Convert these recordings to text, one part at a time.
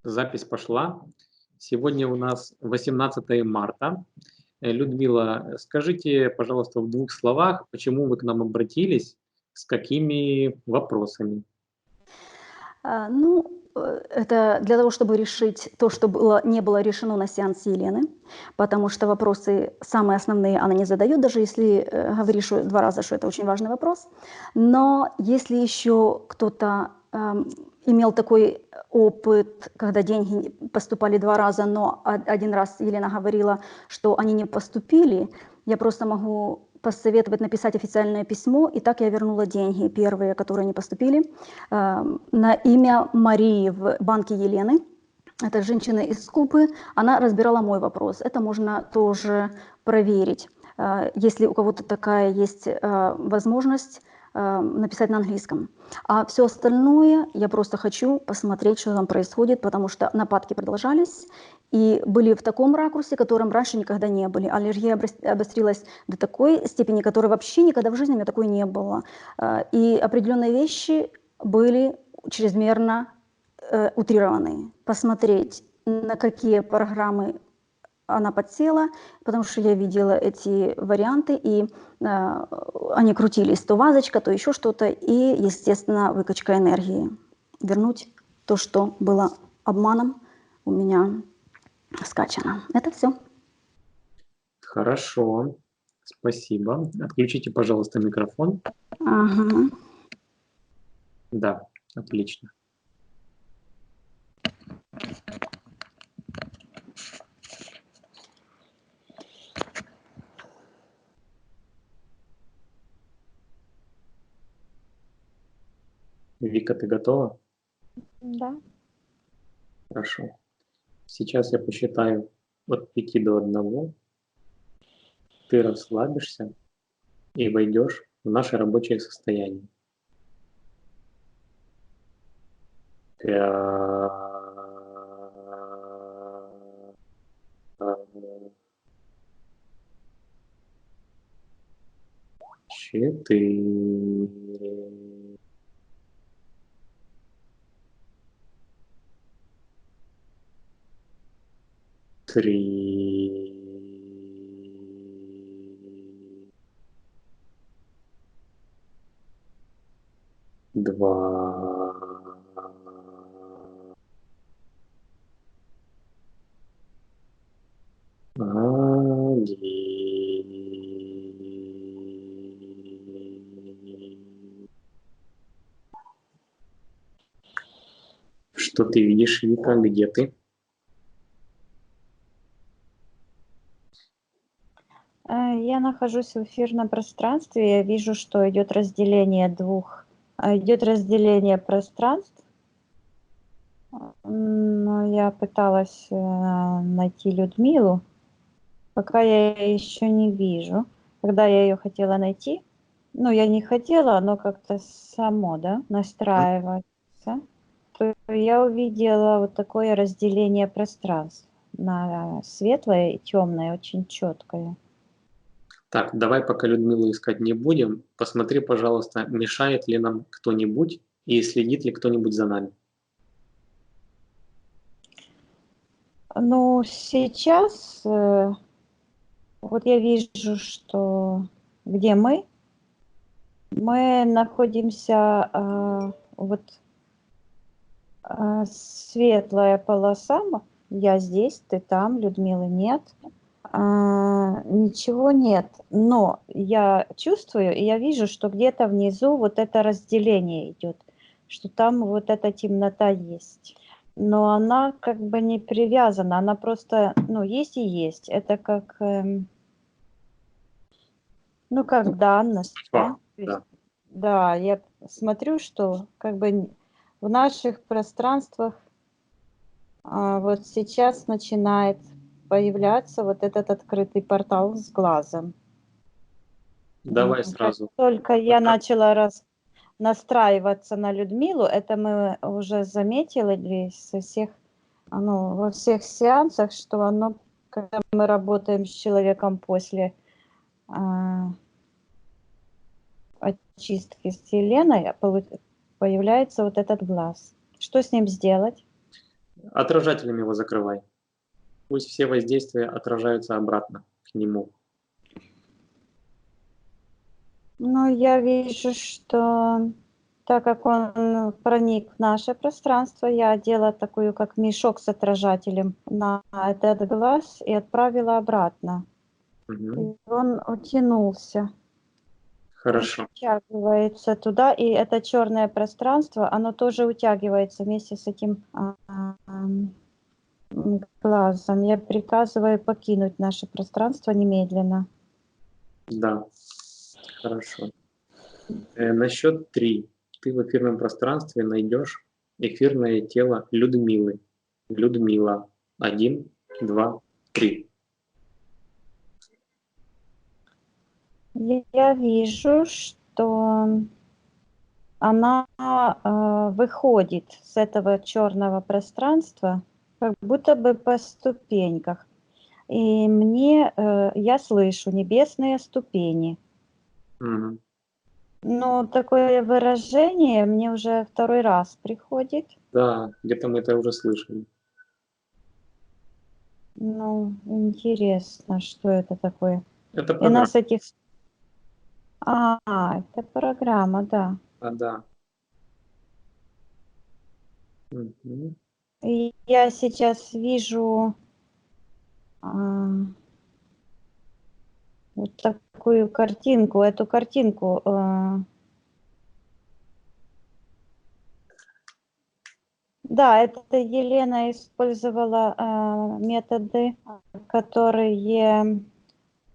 Запись пошла. Сегодня у нас 18 марта. Людмила, скажите, пожалуйста, в двух словах, почему вы к нам обратились, с какими вопросами? Это для того, чтобы решить то, что не было решено на сеансе Елены, потому что вопросы самые основные она не задает, даже если говоришь 2 раза, что это очень важный вопрос. Но если еще кто-то имел такой опыт, когда деньги поступали 2 раза, но 1 раз Елена говорила, что они не поступили, я просто могу посоветовать написать официальное письмо. И так я вернула деньги, первые, которые не поступили, на имя Марии в банке Елены. Это женщина из Кубы. Она разбирала мой вопрос. Это можно тоже проверить, если у кого-то такая есть возможность написать на английском. А все остальное я просто хочу посмотреть, что там происходит, потому что нападки продолжались и были в таком ракурсе, которым раньше никогда не были. Аллергия обострилась до такой степени, которой вообще никогда в жизни у меня такой не было. И определенные вещи были чрезмерно утрированные. Посмотреть, на какие программы она подсела, потому что я видела эти варианты, и они крутились, то вазочка, то еще что-то, и, естественно, выкачка энергии. Вернуть то, что было обманом, у меня скачано. Это все. Хорошо, спасибо. Отключите, пожалуйста, микрофон. Ага. Да, отлично. Вика, ты готова? Да. Хорошо. Сейчас я посчитаю от 5 до 1. Ты расслабишься и войдешь в наше рабочее состояние. 4. 3. 2. 1. Что ты видишь, Вика? Где ты? Я нахожусь в эфирном пространстве. Я вижу, что идет разделение пространств. Но я пыталась найти Людмилу, пока я ее еще не вижу. Когда я ее хотела найти, я не хотела, оно как-то само, да, настраивается, то я увидела вот такое разделение пространств на светлое и темное, очень четкое. Так, давай пока Людмилу искать не будем. Посмотри, пожалуйста, мешает ли нам кто-нибудь и следит ли кто-нибудь за нами. Сейчас вот я вижу, что где мы находимся, светлая полоса, я здесь, ты там, Людмилы нет. Ничего нет, но я чувствую, и я вижу, что где-то внизу вот это разделение идет, что там вот эта темнота есть. Но она как бы не привязана, она просто, есть и есть. Это как, как данность, да? Да. Да, я смотрю, что как бы в наших пространствах вот сейчас начинает появляться вот этот открытый портал с глазом. Давай Как сразу. только я начала настраиваться на Людмилу, это мы уже заметили во всех сеансах, что когда мы работаем с человеком после очистки с Еленой, появляется вот этот глаз. Что с ним сделать? Отражателями его закрывай. Пусть все воздействия отражаются обратно к нему. Ну, я вижу, что так как он проник в наше пространство, я одела такую, как мешок с отражателем на этот глаз и отправила обратно. Мгм. И он утянулся, Хорошо. утягивается туда, и это черное пространство, оно тоже утягивается вместе с этим глазом. Я приказываю покинуть наше пространство немедленно. Да. Хорошо. На счет 3 ты в эфирном пространстве найдешь эфирное тело Людмилы. Людмила. 1, 2, 3. Я вижу, что она выходит с этого черного пространства, как будто бы по ступеньках. И я слышу небесные ступени. Мгм. Но такое выражение мне уже второй раз приходит. Да, где-то мы это уже слышали. Ну, интересно, что это такое. Это И программа. нас этих... это программа, да. Да. Мгм. И я сейчас вижу вот такую картинку, эту картинку. Да, это Елена использовала методы, которые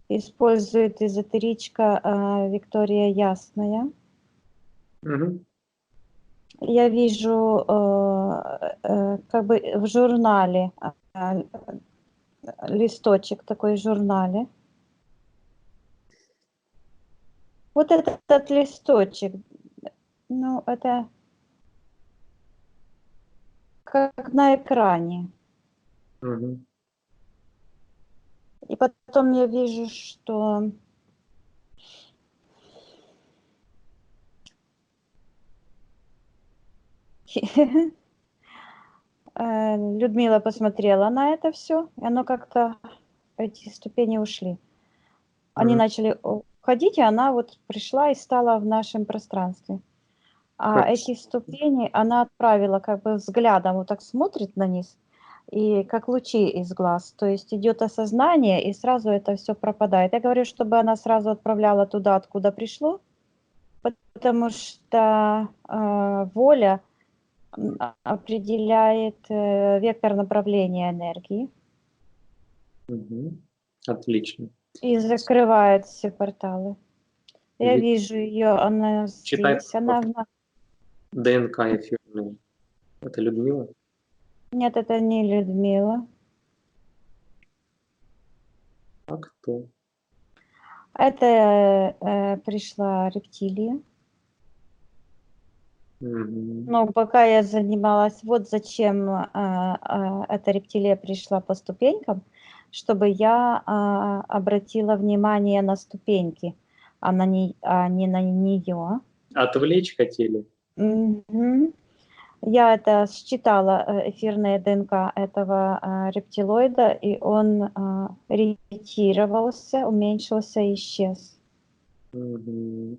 использует эзотеричка Виктория Ясная. Мгм. Я вижу как бы в журнале, листочек такой в журнале. Вот этот листочек, ну, это как на экране. Мгм. И потом я вижу, что Людмила посмотрела на это все, и оно как-то, эти ступени ушли. Они Мгм. начали уходить, и она вот пришла и стала в нашем пространстве. А Хорошо. эти ступени она отправила как бы взглядом, вот так смотрит на низ, и как лучи из глаз. То есть идет осознание, и сразу это все пропадает. Я говорю, чтобы она сразу отправляла туда, откуда пришло, потому что воля определяет вектор направления энергии Мгм. Отлично. и закрывает все порталы. Я Ви- вижу ее, она Читай здесь, она... ДНК эфирную. Это Людмила? Нет, это не Людмила. А кто? Это пришла рептилия. Мгм. Но пока я занималась, вот зачем эта рептилия пришла по ступенькам, чтобы я обратила внимание на ступеньки, а не на нее. Отвлечь хотели? Мгм. Я это считала, эфирная ДНК этого рептилоида, и он ретировался, уменьшился и исчез. Мгм.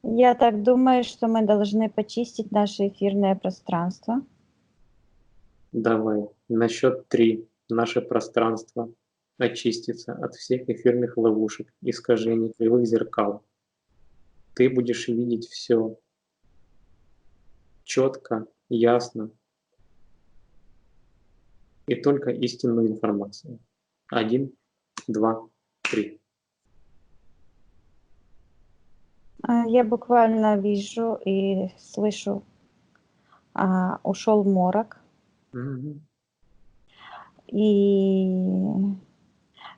Я так думаю, что мы должны почистить наше эфирное пространство. Давай. На счет 3 наше пространство очистится от всех эфирных ловушек, искажений, кривых зеркал. Ты будешь видеть все четко, ясно и только истинную информацию. 1, 2, 3. Я буквально вижу и слышу, ушел морок, Мгм. и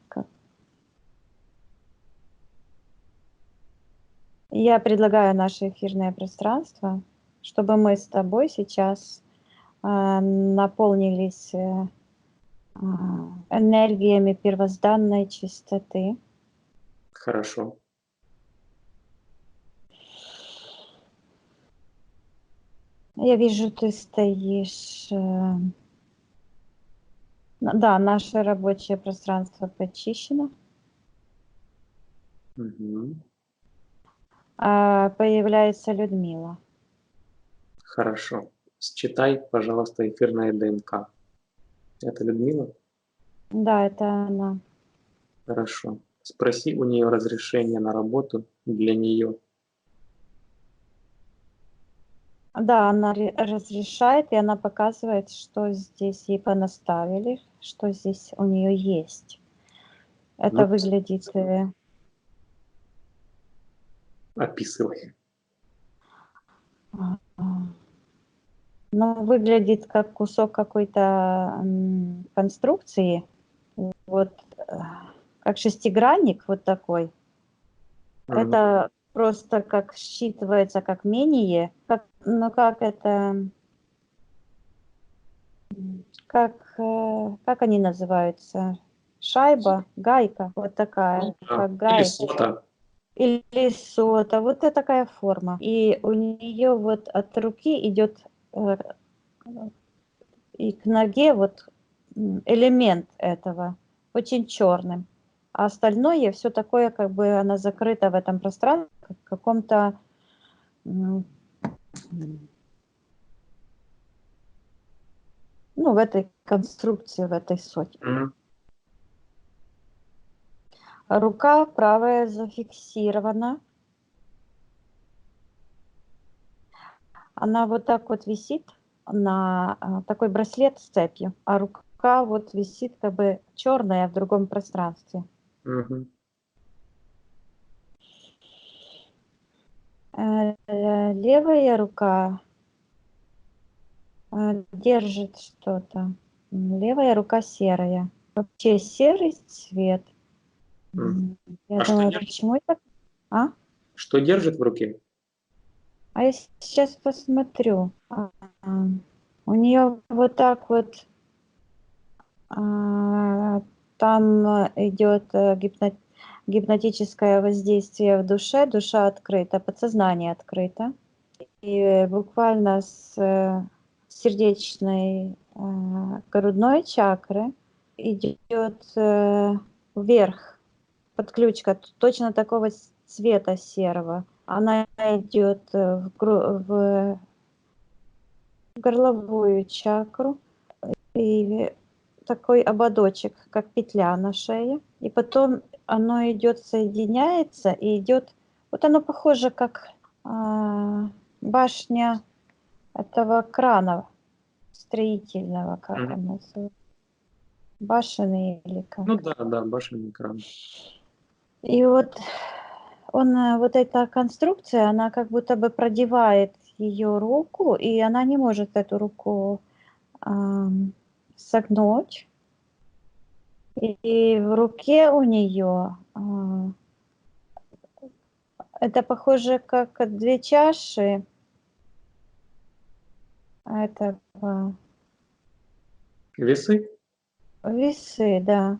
как- я предлагаю наше эфирное пространство, чтобы мы с тобой сейчас наполнились энергиями первозданной чистоты. Хорошо. Я вижу, ты стоишь. Да, наше рабочее пространство почищено. Мгм. Появляется Людмила. Хорошо. Считай, пожалуйста, эфирное ДНК. Это Людмила? Да, это она. Хорошо. Спроси у нее разрешение на работу для нее. Да, она разрешает, и она показывает, что здесь ей понаставили, что здесь у нее есть. Ну, Это выглядит, описывай. ну, выглядит как кусок какой-то конструкции, вот как шестигранник вот такой. Мгм. Это просто как считывается как менее, как, ну как это, как они называются? Шайба, гайка, вот такая, Да. как Или гайка. сота. Или сота, вот это такая форма. И у нее вот от руки идет и к ноге вот элемент этого, очень черным. А остальное все такое, как бы она закрыта в этом пространстве, как в каком-то, ну, в этой конструкции, в этой соте. Мгм. Рука правая зафиксирована. Она вот так вот висит на такой браслет с цепью, а рука вот висит как бы черная в другом пространстве. Мгм. Левая рука держит что-то. Левая рука серая. Вообще серый цвет. Мгм. Я А что думаю, держит? почему это? А? Что держит в руке? А я сейчас посмотрю. У нее вот так вот там идет гипнотическое воздействие в душе, душа открыта, подсознание открыто. И буквально с сердечной грудной чакры идет вверх подключка точно такого цвета серого. Она идет в горловую чакру и такой ободочек, как петля на шее. И потом оно идет, соединяется и идет. Вот оно похоже, как башня этого крана строительного, как Мгм. он называется, башенный или Ну как. да, да, башенный экран. И вот вот эта конструкция, она как будто бы продевает ее руку, и она не может эту руку согнуть. И в руке у нее это похоже как две чаши этого Весы? весы, да.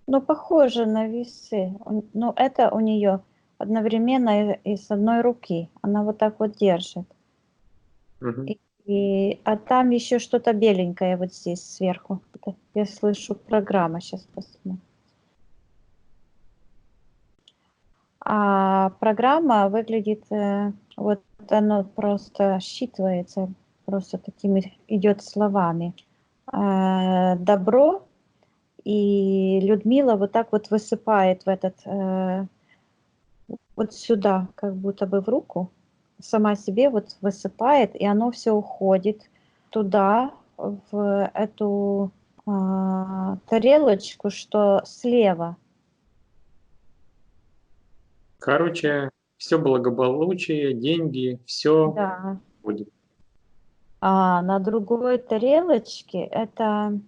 Ну, похоже на весы. Ну, это у нее одновременно и с одной руки. Она вот так вот держит. Мгм. А там еще что-то беленькое вот здесь сверху. Это я слышу программа, сейчас посмотрю. А программа выглядит, вот оно просто считывается, просто такими идет словами. Добро, и Людмила вот так вот высыпает в этот, вот сюда, как будто бы в руку, сама себе вот высыпает, и оно все уходит туда, в эту тарелочку, что слева. Короче, все благополучие, деньги, все Да. будет. А на другой тарелочке это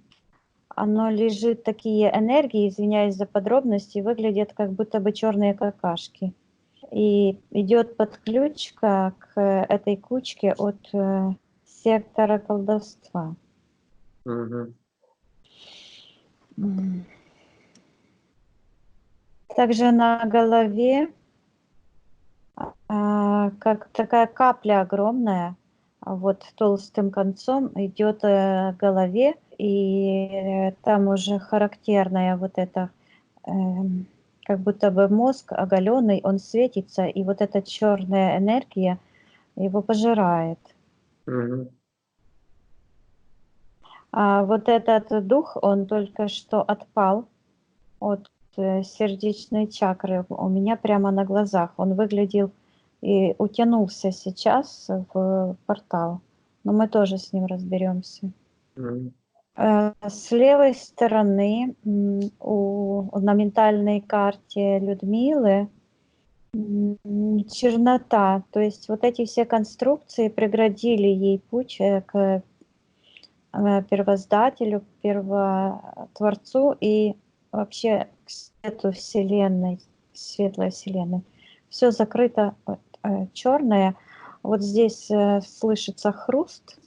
оно лежит, такие энергии, извиняюсь за подробности, выглядят как будто бы черные какашки. И идет подключка к этой кучке от сектора колдовства. Мгм. Также на голове как такая капля огромная, вот толстым концом идет к голове, и там уже характерная вот эта, как будто бы мозг оголенный, он светится, и вот эта черная энергия его пожирает. Мгм. А вот этот дух, он только что отпал от сердечной чакры у меня прямо на глазах. Он выглядел и утянулся сейчас в портал. Но мы тоже с ним разберемся. Мгм. С левой стороны на ментальной карте Людмилы чернота. То есть вот эти все конструкции преградили ей путь к первоздателю, первотворцу и вообще к свету Вселенной, светлой Вселенной. Все закрыто черное. Вот здесь слышится хруст.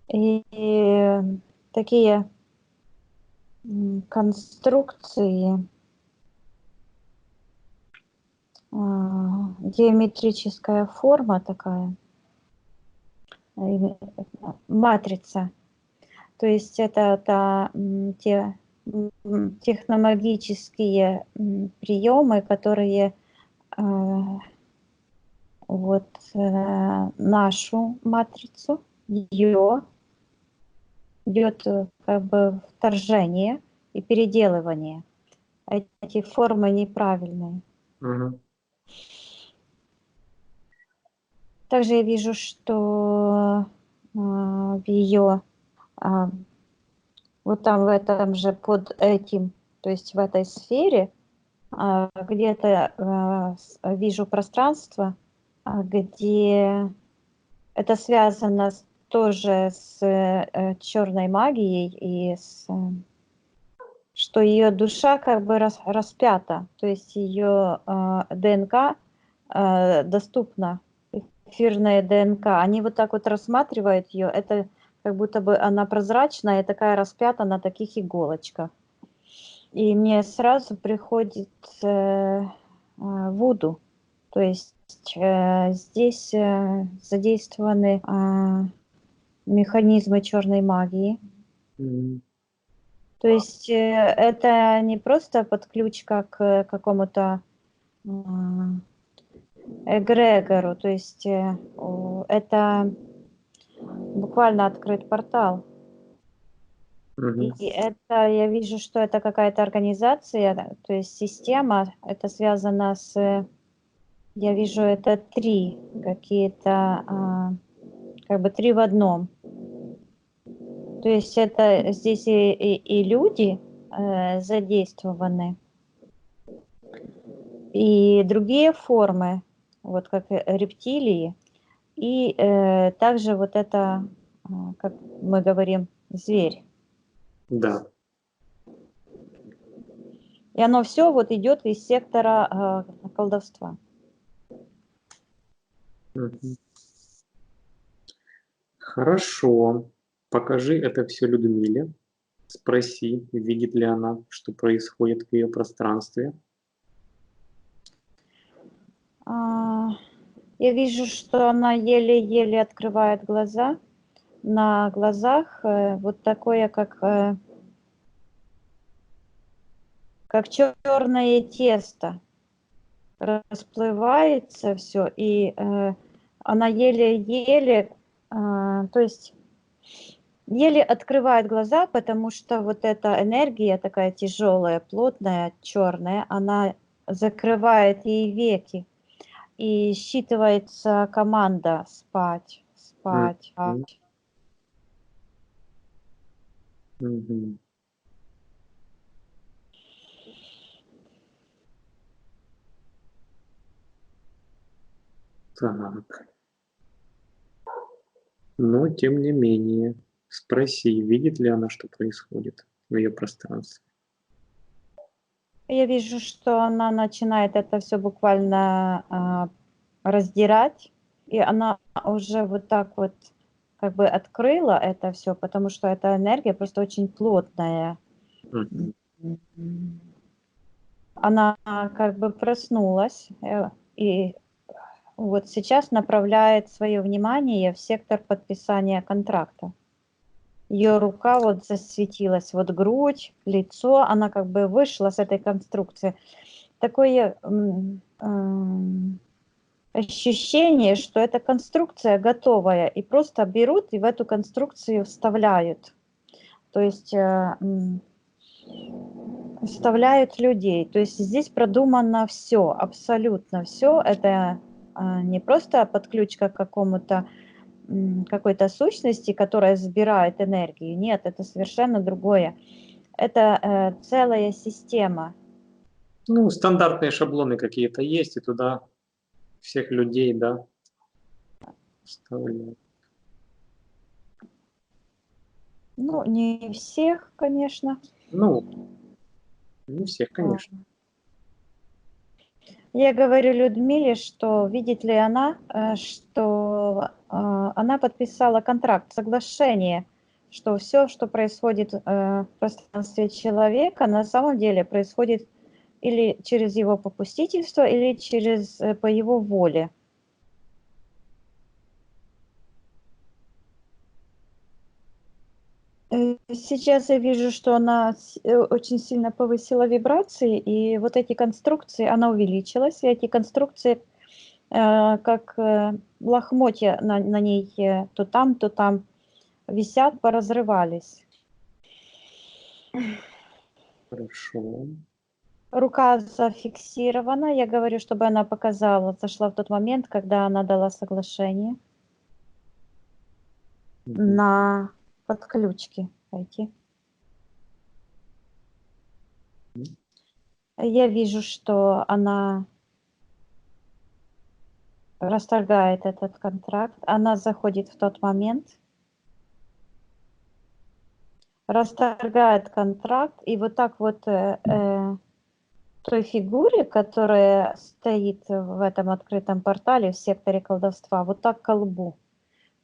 И такие конструкции, геометрическая форма такая, матрица. То есть это те техномагические приемы, которые вот нашу матрицу, ее идет как бы вторжение и переделывание. Эти формы неправильные. Мгм. Также я вижу, что в ее вот там в этом же под этим, то есть в этой сфере, где-то вижу пространство, где это связано тоже с черной магией и что ее душа как бы распята, то есть ее ДНК доступна, эфирная ДНК. Они вот так вот рассматривают ее, это как будто бы она прозрачная и такая распята на таких иголочках. И мне сразу приходит вуду, то есть здесь задействованы механизмы черной магии. Мгм. То есть это не просто подключка к какому-то эгрегору, то есть это буквально открыт портал. Мгм. И это, я вижу, что это какая-то организация, то есть система, это связано с, я вижу, это три какие-то, как бы три в одном. То есть это здесь и люди задействованы, и другие формы, вот как рептилии, и также вот это, как мы говорим, зверь. Да. И оно все вот идет из сектора колдовства. Мгм. Хорошо. Покажи это все Людмиле. Спроси, видит ли она, что происходит в ее пространстве. Я вижу, что она еле-еле открывает глаза. На глазах вот такое, как черное тесто. Расплывается все, и она еле-еле, то есть еле открывает глаза, потому что вот эта энергия такая тяжелая, плотная, черная, она закрывает ей веки. И считывается команда спать, спать, Мгм. спать. Мгм. Так. Но тем не менее, спроси, видит ли она, что происходит в ее пространстве. Я вижу, что она начинает это все буквально раздирать, и она уже вот так вот как бы открыла это все, потому что эта энергия просто очень плотная. Мгм. она как бы проснулась и вот сейчас направляет свое внимание в сектор подписания контракта. Ее рука вот засветилась, вот грудь, лицо, она как бы вышла с этой конструкции. Такое ощущение, что эта конструкция готовая, и просто берут и в эту конструкцию вставляют. То есть вставляют людей. То есть здесь продумано все, абсолютно все. Это не просто подключка к какому-то какой-то сущности, которая забирает энергию. Нет, это совершенно другое. Это целая система. Ну, стандартные шаблоны какие-то есть, и туда всех людей, да, вставляют. Ну, не всех, конечно. Ну, не всех, конечно. Я говорю Людмиле, что видит ли она, что она подписала контракт, соглашение, что все, что происходит в пространстве человека, на самом деле происходит или через его попустительство, или через по его воле. Сейчас я вижу, что она очень сильно повысила вибрации, и вот эти конструкции, она увеличилась, и эти конструкции, как лохмотья на ней то там висят, поразрывались. Хорошо. Рука зафиксирована. Я говорю, чтобы она показала, зашла в тот момент, когда она дала соглашение на подключки пойти. Я вижу, что она расторгает этот контракт. Она заходит в тот момент, расторгает контракт, и вот так вот той фигуре, которая стоит в этом открытом портале в секторе колдовства, вот так к колбу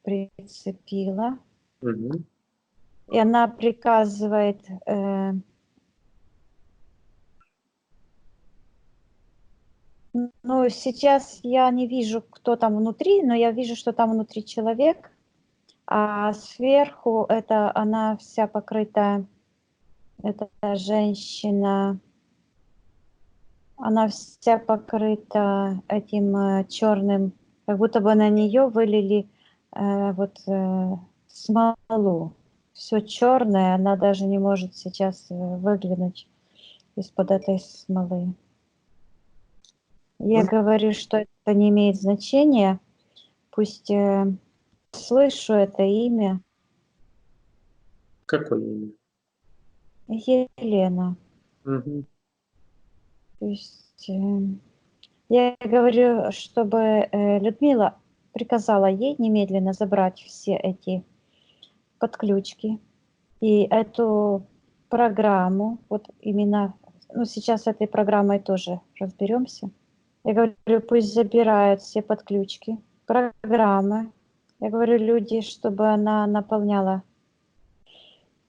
прицепила. Угу. И она приказывает ну, сейчас я не вижу, кто там внутри, но я вижу, что там внутри человек, а сверху это она вся покрыта, это женщина, она вся покрыта этим черным, как будто бы на нее вылили смолу. Все черное, она даже не может сейчас выглянуть из-под этой смолы. Я говорю, что это не имеет значения. Пусть слышу это имя. Какое имя? Елена. Угу. То есть я говорю, чтобы Людмила приказала ей немедленно забрать все эти подключки и эту программу, вот именно, ну сейчас с этой программой тоже разберемся. Я говорю, пусть забирают все подключки, программы. Я говорю, люди, чтобы она наполняла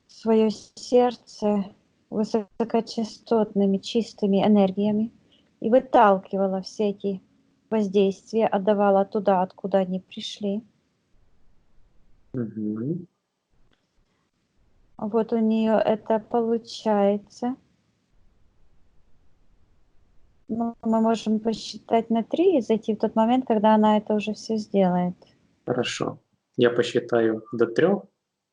свое сердце высокочастотными чистыми энергиями и выталкивала все эти воздействия, отдавала туда, откуда они пришли. Угу. Вот у нее это получается. Ну, мы можем посчитать на 3 и зайти в тот момент, когда она это уже все сделает. Хорошо. Я посчитаю до 3,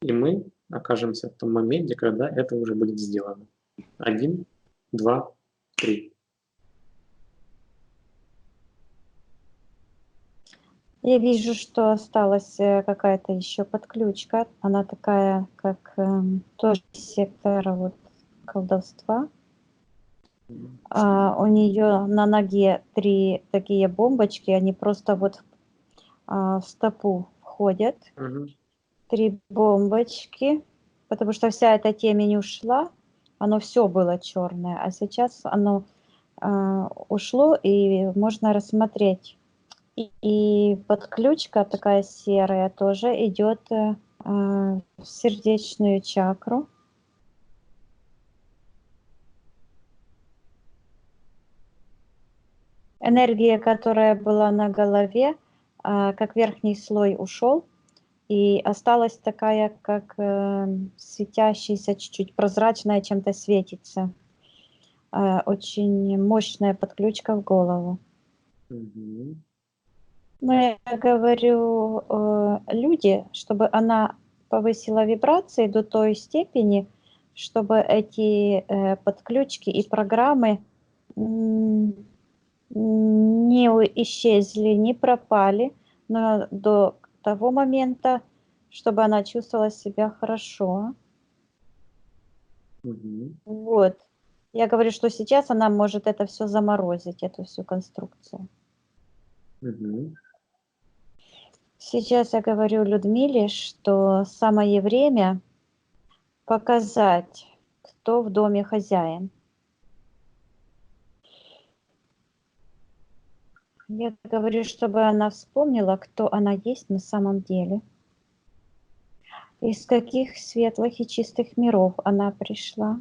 и мы окажемся в том моменте, когда это уже будет сделано. 1, 2, 3. Я вижу, что осталась какая-то еще подключка. Она такая, как тоже сектор вот, колдовства. У нее на ноге 3 такие бомбочки, они просто вот в стопу входят. Угу. 3 бомбочки, потому что вся эта темень ушла, оно все было черное, а сейчас оно ушло, и можно рассмотреть. И подключка такая серая тоже идет в сердечную чакру. Энергия, которая была на голове, как верхний слой ушел, и осталась такая, как светящаяся, чуть-чуть прозрачная, чем-то светится. Очень мощная подключка в голову. Мгм. Но я говорю, люди, чтобы она повысила вибрации до той степени, чтобы эти подключки и программы не исчезли, не пропали, но до того момента, чтобы она чувствовала себя хорошо. Мгм. Вот. Я говорю, что сейчас она может это все заморозить, эту всю конструкцию. Мгм. Сейчас я говорю Людмиле, что самое время показать, кто в доме хозяин. Я говорю, чтобы она вспомнила, кто она есть на самом деле, из каких светлых и чистых миров она пришла.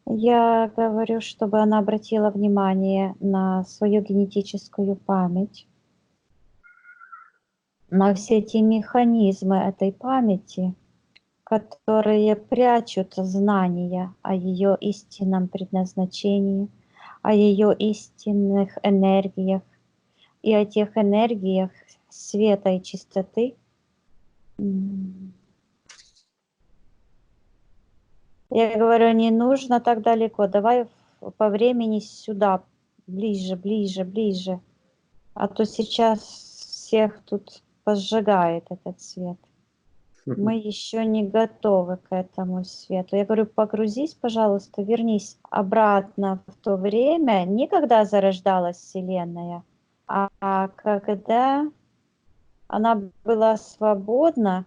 Я говорю, чтобы она обратила внимание на свою генетическую память, на все эти механизмы этой памяти, которые прячут знания о ее истинном предназначении, о ее истинных энергиях и о тех энергиях света и чистоты. Я говорю, не нужно так далеко, давай по времени сюда, ближе, ближе, ближе. А то сейчас всех тут поджигает этот свет. Мы еще не готовы к этому свету. Я говорю, погрузись, пожалуйста, вернись обратно в то время, не когда зарождалась Вселенная, а когда она была свободна,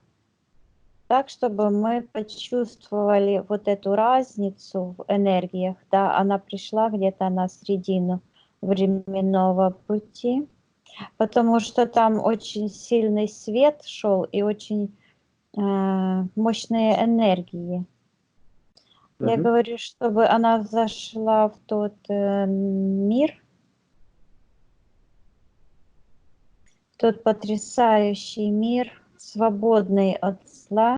так, чтобы мы почувствовали вот эту разницу в энергиях, да, она пришла где-то на середину временного пути, потому что там очень сильный свет шел и очень мощные энергии. Я Мгм. говорю, чтобы она зашла в тот мир, тот потрясающий мир, свободный от зла,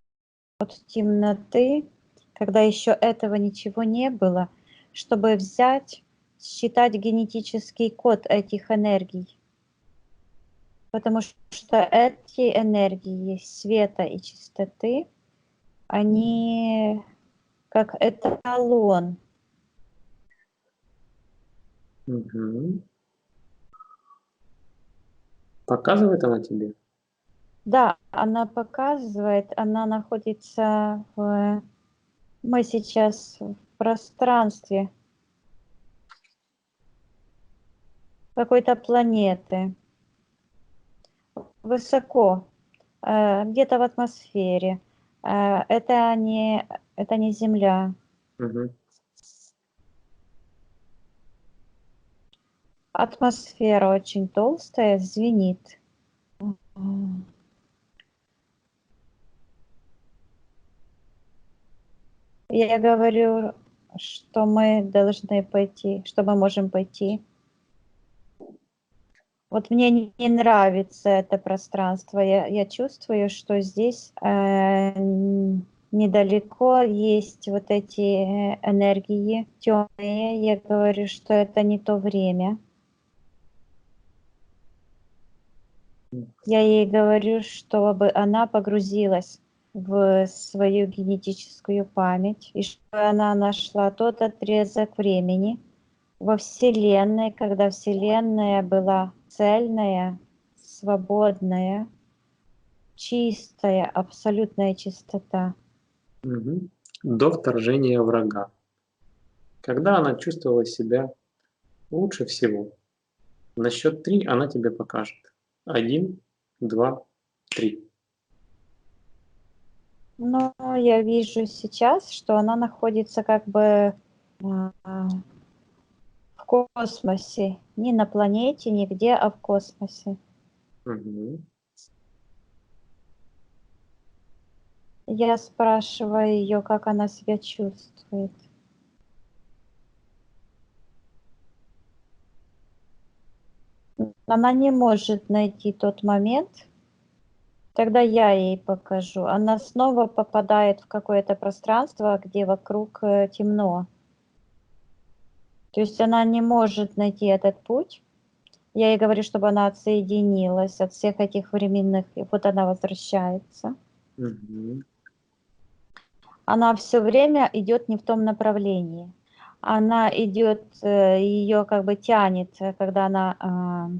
от темноты, когда еще этого ничего не было, чтобы взять, считать генетический код этих энергий. Потому что эти энергии света и чистоты, они как эталон. Мгм. Показывает она тебе? Да, она показывает, она находится в... Мы сейчас в пространстве какой-то планеты, высоко, где-то в атмосфере. Это не Земля. Мгм. Атмосфера очень толстая, звенит. Я говорю, что мы должны пойти, что мы можем пойти. Вот мне не нравится это пространство. Я чувствую, что здесь недалеко есть вот эти энергии темные. Я говорю, что это не то время. Я ей говорю, чтобы она погрузилась в свою генетическую память, и чтобы она нашла тот отрезок времени во Вселенной, когда Вселенная была цельная, свободная, чистая, абсолютная чистота. Мгм. До вторжения врага. Когда она чувствовала себя лучше всего? На счет 3 она тебе покажет. 1, 2, 3. Но я вижу сейчас, что она находится как бы в космосе. Не на планете, нигде, а в космосе. Мгм. Я спрашиваю ее, как она себя чувствует. Она не может найти тот момент, тогда я ей покажу. Она снова попадает в какое-то пространство, где вокруг темно. То есть она не может найти этот путь. Я ей говорю, чтобы она отсоединилась от всех этих временных, и вот она возвращается. Мгм. Она все время идет не в том направлении. Она идет, ее как бы тянет, когда она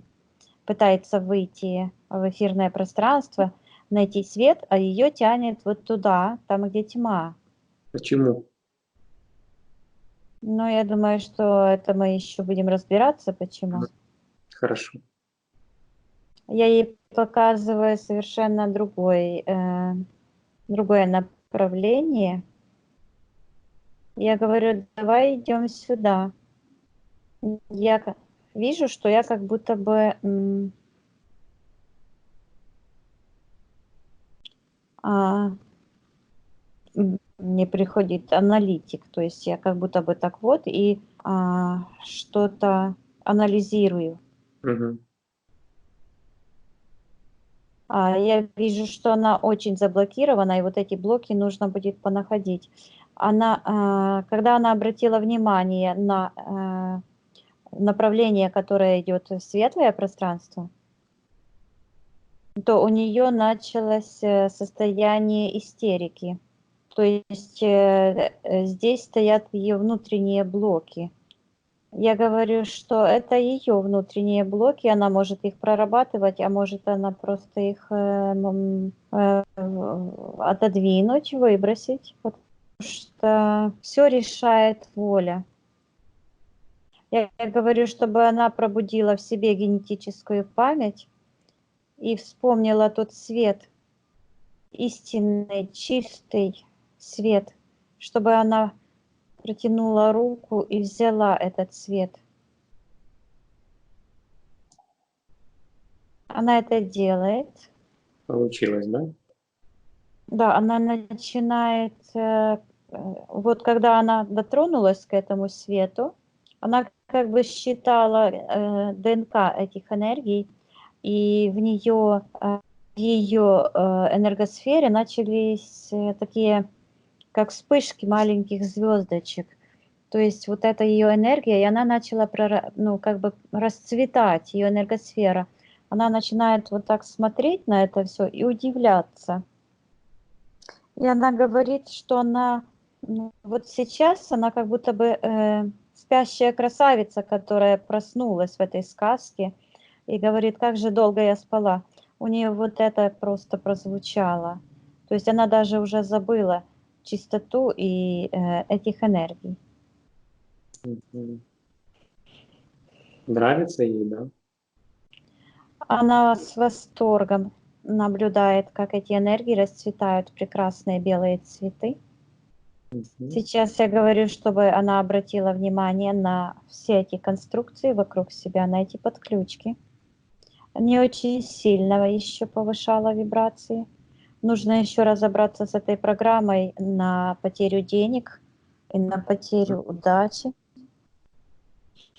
пытается выйти в эфирное пространство, найти свет, а ее тянет вот туда, там, где тьма. Почему? Но я думаю, что это мы еще будем разбираться, почему. Хорошо. Я ей показываю совершенно другое направление. Я говорю, давай идем сюда. Я вижу, что я как будто бы мне приходит аналитик, то есть я как будто бы так вот и что-то анализирую. Мгм. Я вижу, что она очень заблокирована, и вот эти блоки нужно будет понаходить. Когда она обратила внимание на направление, которое идет в светлое пространство, то у нее началось состояние истерики. То есть здесь стоят ее внутренние блоки. Я говорю, что это ее внутренние блоки, она может их прорабатывать, а может она просто их отодвинуть, выбросить, потому что все решает воля. Я говорю, чтобы она пробудила в себе генетическую память и вспомнила тот свет, истинный, чистый свет, чтобы она протянула руку и взяла этот свет. Она это делает. Получилось, да? Да, она начинает, вот когда она дотронулась к этому свету, она как бы считала ДНК этих энергий, и в ее энергосфере начались такие, как вспышки маленьких звездочек. То есть вот эта ее энергия, и она начала ну, как бы расцветать, ее энергосфера. Она начинает вот так смотреть на это все и удивляться. И она говорит, что она вот сейчас она как будто бы спящая красавица, которая проснулась в этой сказке, и говорит, как же долго я спала. У нее вот это просто прозвучало. То есть она даже уже забыла чистоту и этих энергий. Мгм. Нравится ей, да? Она с восторгом наблюдает, как эти энергии расцветают, прекрасные белые цветы. Мгм. Сейчас я говорю, чтобы она обратила внимание на все эти конструкции вокруг себя, на эти подключки. Не очень сильно еще повышала вибрации. Нужно еще разобраться с этой программой на потерю денег и на потерю удачи.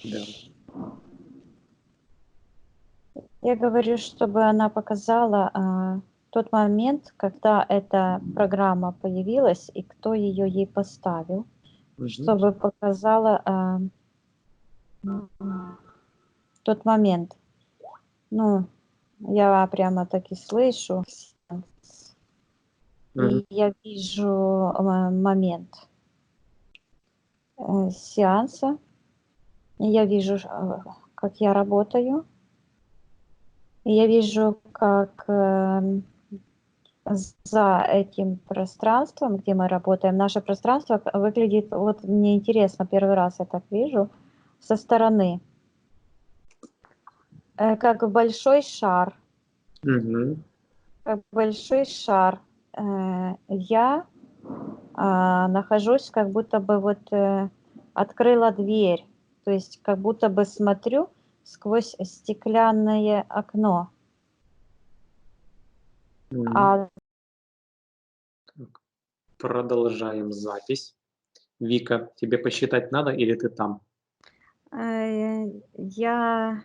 Да. Я говорю, чтобы она показала тот момент, когда эта программа появилась и кто ее ей поставил, Мгм. чтобы показала тот момент. Ну, я прямо так и слышу. Мгм. И я вижу момент сеанса. И я вижу, как я работаю. И я вижу, как за этим пространством, где мы работаем, наше пространство выглядит, вот мне интересно, первый раз я так вижу, со стороны, как большой шар. Мгм. Как большой шар. Я нахожусь, как будто бы вот открыла дверь, то есть как будто бы смотрю сквозь стеклянное окно. Мгм. А Так, продолжаем запись. Вика, тебе посчитать надо или ты там? я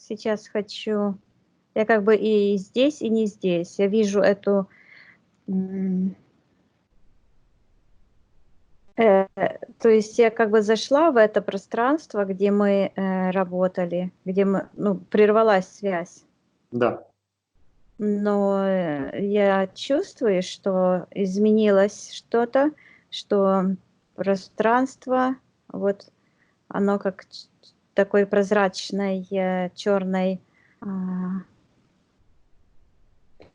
сейчас хочу, я как бы и здесь, и не здесь. Я вижу эту, то есть я как бы зашла в это пространство, где мы работали, где мы, ну, прервалась связь. Да. Но я чувствую, что изменилось что-то, что пространство, вот оно как такой прозрачной черной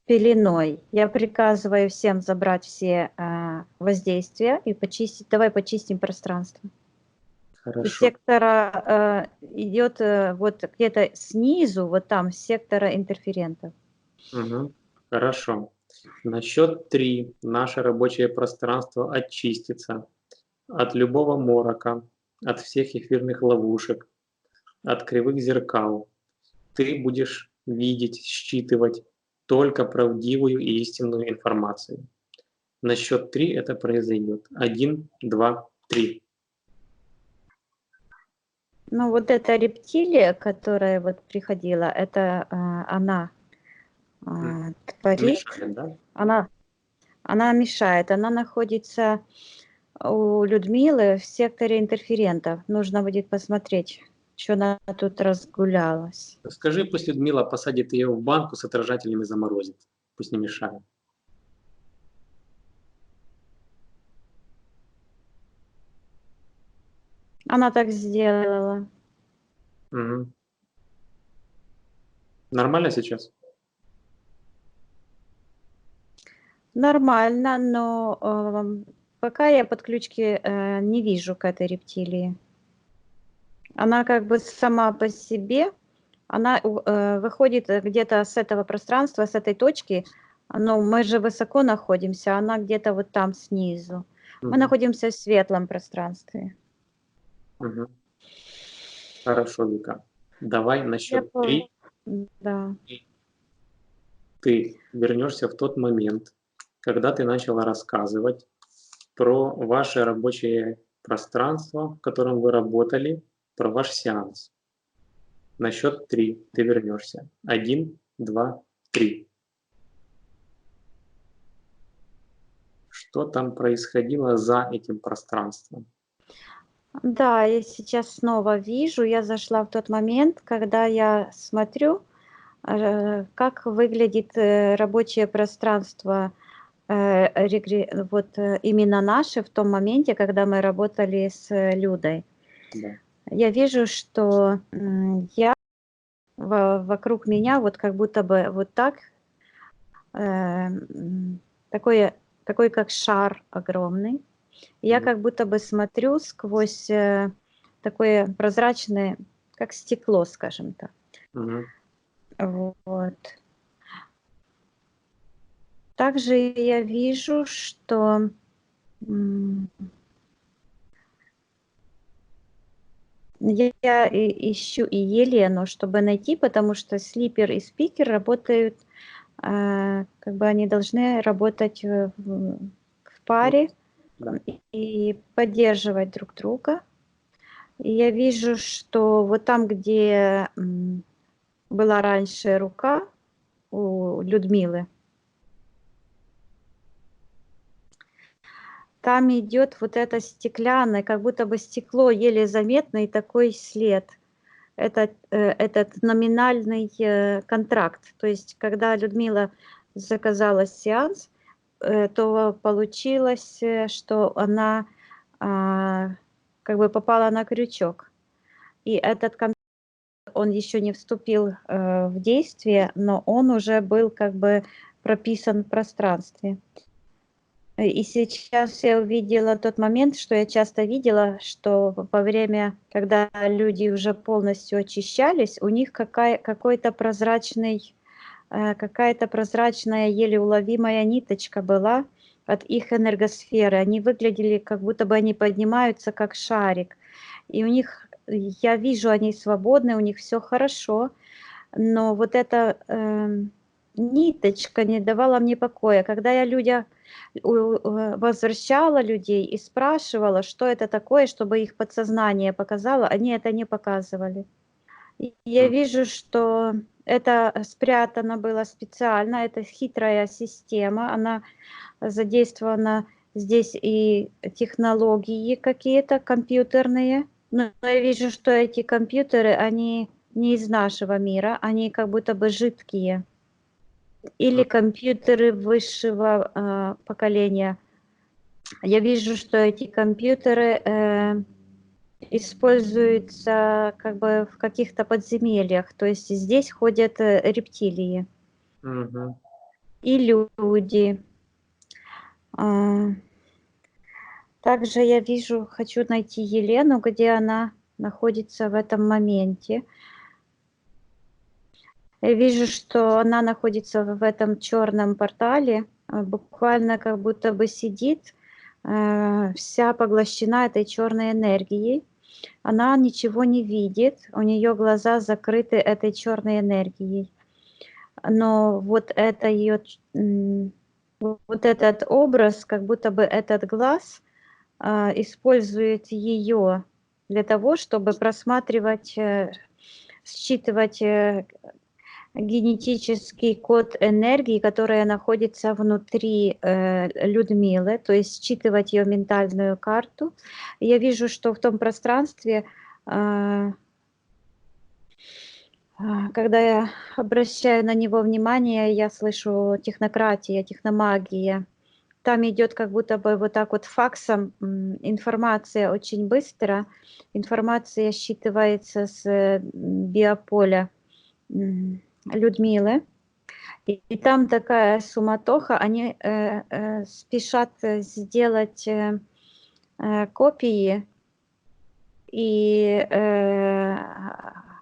пеленой. Я приказываю всем забрать все воздействия и почистить. Давай почистим пространство. Из Хорошо. сектора идет вот где-то снизу, вот там, с сектора интерферентов. Угу. Хорошо. На счет 3 наше рабочее пространство очистится от любого морока, от всех эфирных ловушек, от кривых зеркал. Ты будешь видеть, считывать только правдивую и истинную информацию. На счет 3 это произойдет. 1, 2, 3. Ну, вот эта рептилия, которая вот приходила, это она творит, Мешает, да? она мешает, она находится у Людмилы в секторе интерферентов. Нужно будет посмотреть, что она тут разгулялась. Скажи, пусть Людмила посадит ее в банку с отражателями, заморозит. Пусть не мешает. Она так сделала. Угу. Нормально сейчас? Нормально, но пока я подключки не вижу к этой рептилии. Она как бы сама по себе, она выходит где-то с этого пространства, с этой точки, но мы же высоко находимся, она где-то вот там снизу. Мы находимся в светлом пространстве. Угу. Хорошо, Вика. Давай на счет 3 Да. ты вернешься в тот момент, когда ты начала рассказывать про ваше рабочее пространство, в котором вы работали, про ваш сеанс. На счет 3 ты вернешься. 1, 2, 3. Что там происходило за этим пространством? Да, я сейчас снова вижу, я зашла в тот момент, когда я смотрю, как выглядит рабочее пространство, вот именно наше в том моменте, когда мы работали с Людой. Да. Я вижу, что я вокруг меня вот как будто бы вот так, такой как шар огромный. Я как будто бы смотрю сквозь такое прозрачное, как стекло, скажем так. Угу. Вот. Также я вижу, что я ищу и Елену, чтобы найти, потому что слипер и спикер работают, как бы они должны работать в паре, Да. и поддерживать друг друга. И я вижу, что вот там, где была раньше рука у Людмилы, там идет вот это стеклянное, как будто бы стекло, еле заметный такой след. Этот номинальный контракт. То есть, когда Людмила заказала сеанс, то получилось, что она как бы попала на крючок. И этот контракт, он еще не вступил в действие, но он уже был как бы прописан в пространстве. И сейчас я увидела тот момент, что я часто видела, что во время, когда люди уже полностью очищались, у них какая-то прозрачная, еле уловимая ниточка была от их энергосферы. Они выглядели, как будто бы они поднимаются, как шарик. И у них, я вижу, они свободны, у них все хорошо, но вот эта ниточка не давала мне покоя. Когда я возвращала людей и спрашивала, что это такое, чтобы их подсознание показало, они это не показывали. И я вижу, что это спрятано было специально, это хитрая система, она задействована здесь и технологии какие-то компьютерные, но я вижу, что эти компьютеры, они не из нашего мира, они как будто бы жидкие. Или компьютеры высшего поколения. Я вижу, что эти компьютеры используются как бы в каких-то подземельях, то есть здесь ходят рептилии Мгм. и люди. Также я вижу, хочу найти Елену, где она находится в этом моменте. Я вижу, что она находится в этом черном портале, буквально как будто бы сидит, вся поглощена этой черной энергией. Она ничего не видит, у нее глаза закрыты этой черной энергией. Но вот это ее, вот этот образ, как будто бы этот глаз использует ее для того, чтобы просматривать, считывать генетический код энергии, которая находится внутри Людмилы, то есть считывать ее ментальную карту. Я вижу, что в том пространстве, когда я обращаю на него внимание, я слышу технократия, техномагия. Там идет как будто бы вот так вот факсом информация очень быстро. Информация считывается с биополя Людмилы. И там такая суматоха, они спешат сделать копии, и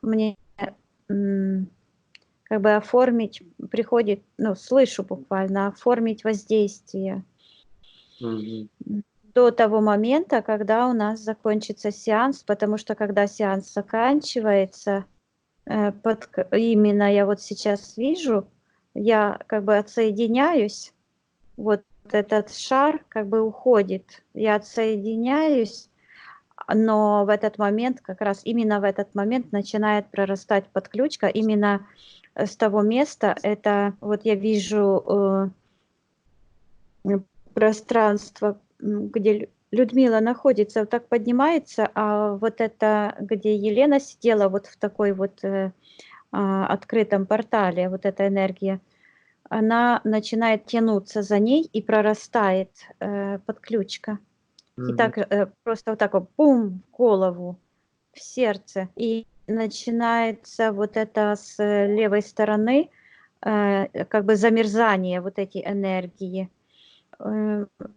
мне как бы оформить, приходит, ну, слышу буквально, оформить воздействие Мгм. до того момента, когда у нас закончится сеанс, потому что когда сеанс заканчивается, именно я вот сейчас вижу, я как бы отсоединяюсь, вот этот шар как бы уходит, я отсоединяюсь, но в этот момент, как раз именно в этот момент начинает прорастать подключка, именно с того места, это вот я вижу пространство, где Людмила находится, вот так поднимается, а вот это, где Елена сидела вот в такой вот открытом портале, вот эта энергия, она начинает тянуться за ней и прорастает подключка. И Мгм. так просто вот так вот бум в голову, в сердце. И начинается вот это с левой стороны как бы замерзание вот эти энергии.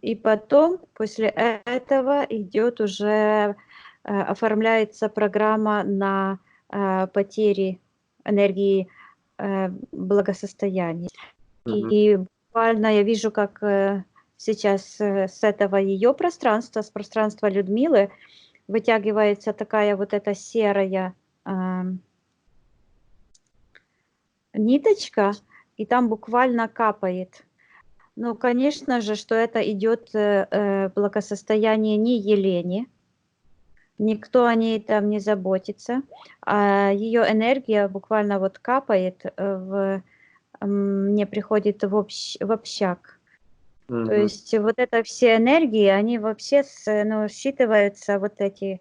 И потом, после этого идет уже, оформляется программа на потери энергии благосостояния. Мгм. И буквально я вижу, как сейчас с этого ее пространства, с пространства Людмилы, вытягивается такая вот эта серая ниточка, и там буквально капает. Ну, конечно же, что это идет благосостояние не Елене, никто о ней там не заботится, а ее энергия буквально вот капает, мне приходит в общак. То Мгм. есть вот это все энергии, они вообще ну, считываются, вот эти,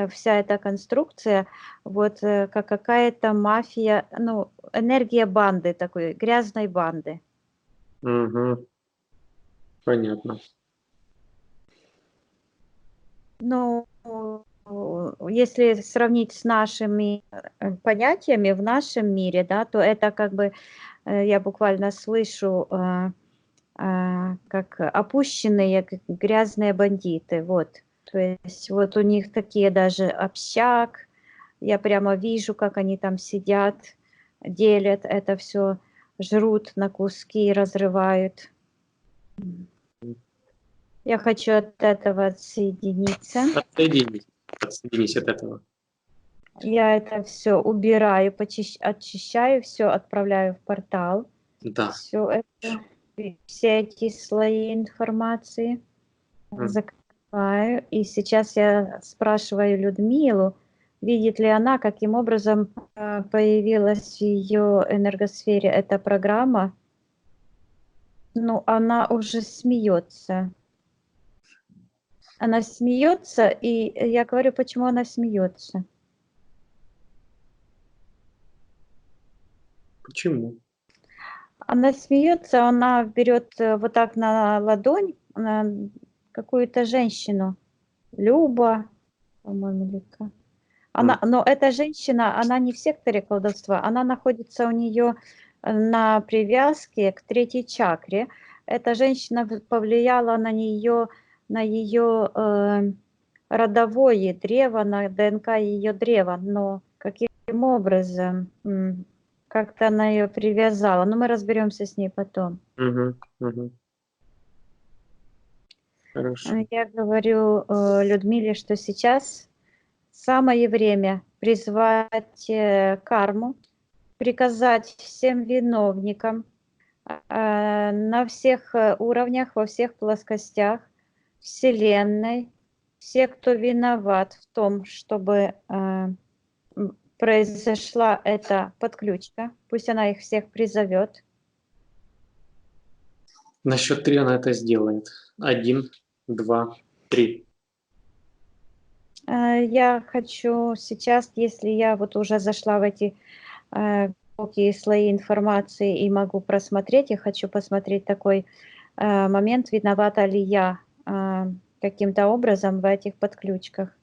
вся эта конструкция, вот как какая-то мафия, ну, энергия банды такой, грязной банды. Мгм. Понятно. Ну, если сравнить с нашими понятиями в нашем мире, да, то это как бы я буквально слышу как опущенные, как грязные бандиты, вот. То есть вот у них такие даже общак, я прямо вижу, как они там сидят, делят это все, жрут на куски, разрывают. Я хочу от этого отсоединиться. Отсоединись. Отсоединись от этого. Я это все убираю, очищаю, все отправляю в портал. Да. Все это, все эти слои информации Мгм. закрываю. И сейчас я спрашиваю Людмилу, видит ли она, каким образом появилась в ее энергосфере эта программа. Ну, она уже смеется. Она смеется, и я говорю, почему она смеется. Почему? Она смеется, она берет вот так на ладонь какую-то женщину, Люба, по-моему, Люка. Но эта женщина, она не в секторе колдовства, она находится у нее на привязке к третьей чакре. Эта женщина повлияла на ее родовое древо, на ДНК ее древа, но каким образом? Как-то она ее привязала. Но мы разберемся с ней потом. Мгм. Хорошо. Я говорю Людмиле, что сейчас самое время призвать карму, приказать всем виновникам на всех уровнях, во всех плоскостях Вселенной, все, кто виноват в том, чтобы произошла эта подключка, пусть она их всех призовет. На счет 3 она это сделает. 1, 2, 3. Я хочу сейчас, если я вот уже зашла в эти глубокие слои информации и могу просмотреть, я хочу посмотреть такой момент, виновата ли я каким-то образом в этих подключках.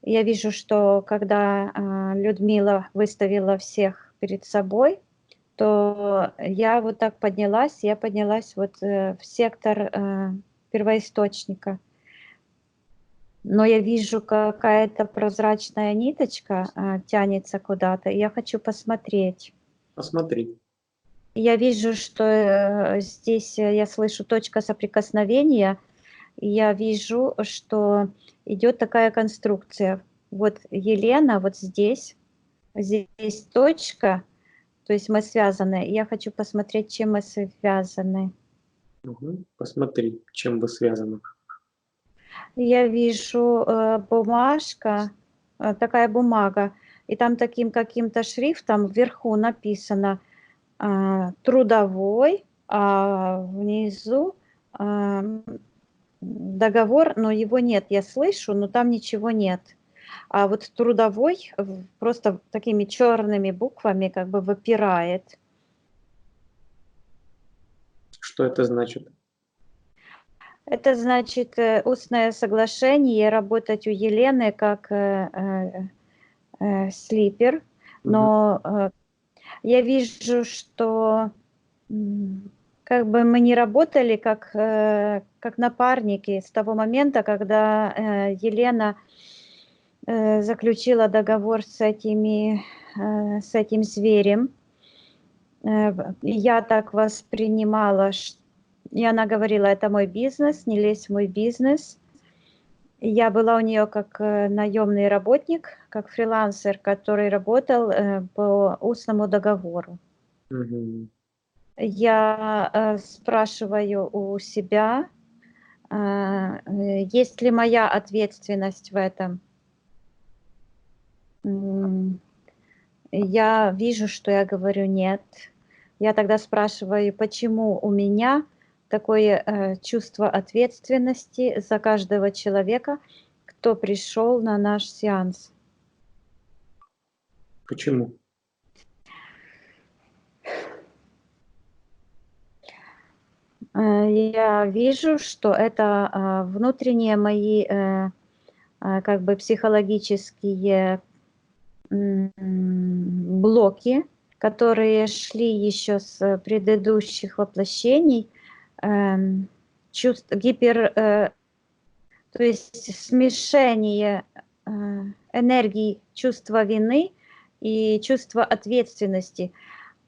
Я вижу, что когда Людмила выставила всех перед собой, то я вот так поднялась, я поднялась вот в сектор первоисточника. Но я вижу, какая-то прозрачная ниточка тянется куда-то, и я хочу посмотреть. Посмотри. Я вижу, что здесь я слышу точка соприкосновения, и я вижу, что идет такая конструкция. Вот Елена, вот здесь точка, то есть мы связаны. Я хочу посмотреть, чем мы связаны. Посмотри, чем вы связаны. Я вижу бумажка, такая бумага, и там таким каким-то шрифтом вверху написано трудовой, а внизу договор, но его нет, я слышу, но там ничего нет. А вот трудовой просто такими черными буквами как бы выпирает. Что это значит? Это значит устное соглашение работать у Елены как слипер, но я вижу, что как бы мы не работали как напарники с того момента, когда Елена заключила договор с этим зверем. Я так воспринимала, и она говорила, это мой бизнес, не лезь в мой бизнес. Я была у нее как наемный работник, как фрилансер, который работал по устному договору. Я спрашиваю у себя, есть ли моя ответственность в этом. Я вижу, что я говорю нет. Я тогда спрашиваю, почему у меня такое чувство ответственности за каждого человека, кто пришел на наш сеанс. Почему? Я вижу, что это внутренние мои как бы психологические блоки, которые шли еще с предыдущих воплощений, то есть смешение энергии чувства вины и чувства ответственности.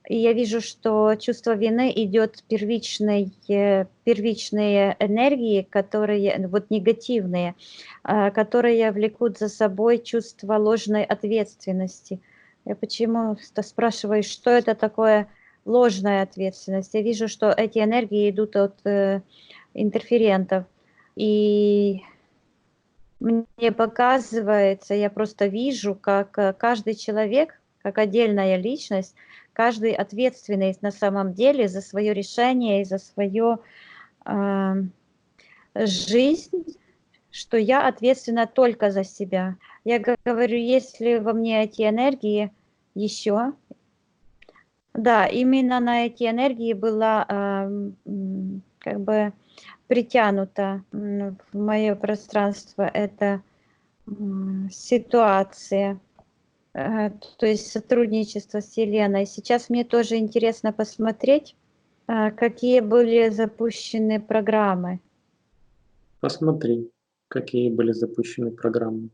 И я вижу, что чувство вины идет первичные энергии, которые вот негативные, которые влекут за собой чувство ложной ответственности. Я почему-то спрашиваю, что это такое ложная ответственность. Я вижу, что эти энергии идут от интерферентов. И мне показывается, я просто вижу, как каждый человек, как отдельная личность, каждый ответственный на самом деле за свое решение и за свою жизнь, что я ответственна только за себя. Я говорю, если во мне эти энергии еще, да, именно на эти энергии была как бы притянута в мое пространство эта ситуация, то есть сотрудничество с Еленой. Сейчас мне тоже интересно посмотреть, какие были запущены программы. Посмотри, какие были запущены программы.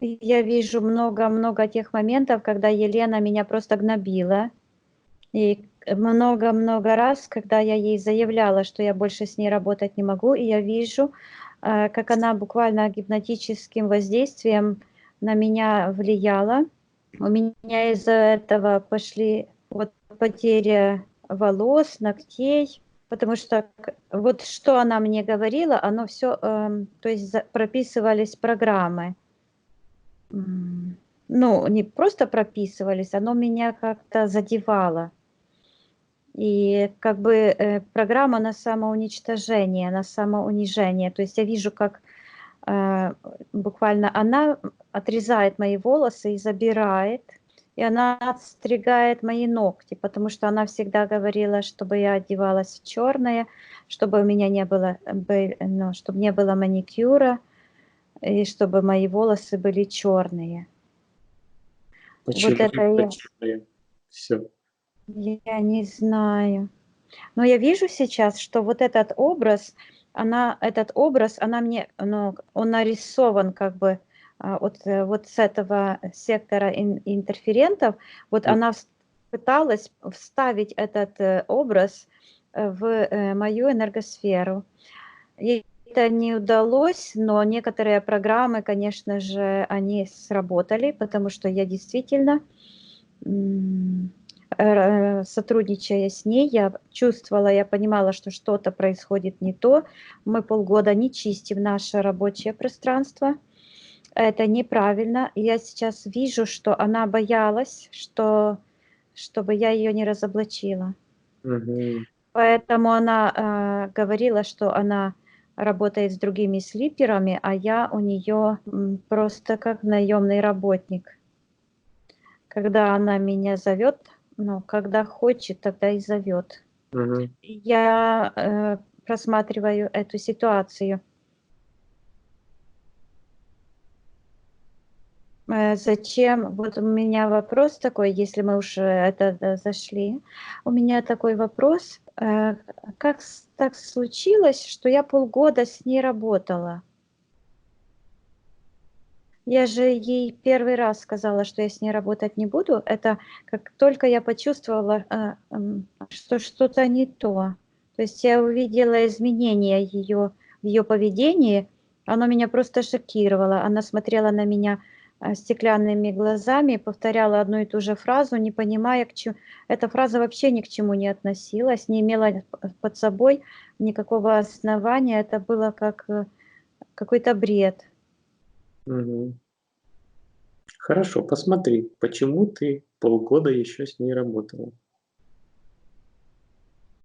Я вижу много-много тех моментов, когда Елена меня просто гнобила. И много-много раз, когда я ей заявляла, что я больше с ней работать не могу, и я вижу, как она буквально гипнотическим воздействием на меня влияла. У меня из-за этого пошли вот потеря волос, ногтей, потому что вот что она мне говорила, оно все, то есть прописывались программы. Ну, не просто прописывались, оно меня как-то задевало. И как бы программа на самоуничтожение, на самоунижение. То есть я вижу, как буквально она отрезает мои волосы и забирает, и она отстригает мои ногти, потому что она всегда говорила, чтобы я одевалась в черное, чтобы у меня не было, ну, чтобы не было маникюра, и чтобы мои волосы были черные. Почему Вот это именно черные? Все. я не знаю. Но я вижу сейчас, что вот этот образ, она мне, ну, он нарисован как бы вот с этого сектора интерферентов. Вот она пыталась вставить этот образ в мою энергосферу. Ей это не удалось, но некоторые программы, конечно же, они сработали, потому что я действительно сотрудничая с ней, я чувствовала, я понимала, что что-то происходит не то. Мы полгода не чистим наше рабочее пространство. Это неправильно. Я сейчас вижу, что она боялась, чтобы я ее не разоблачила. Угу. Поэтому она говорила, что она работает с другими слиперами, а я у нее просто как наемный работник. Когда она меня зовет, ну, когда хочет, тогда и зовет. Угу. Я просматриваю эту ситуацию. Зачем? Вот у меня вопрос такой, если мы уже это зашли. У меня такой вопрос. Как так случилось, что я полгода с ней работала? Я же ей первый раз сказала, что я с ней работать не буду. Это как только я почувствовала, что что-то не то. То есть я увидела изменения ее в ее поведении. Оно меня просто шокировало. Она смотрела на меня стеклянными глазами, повторяла одну и ту же фразу, не понимая, к чему. Эта фраза вообще ни к чему не относилась, не имела под собой никакого основания. Это было как какой-то бред. Угу. Хорошо, посмотри, почему ты полгода еще с ней работала.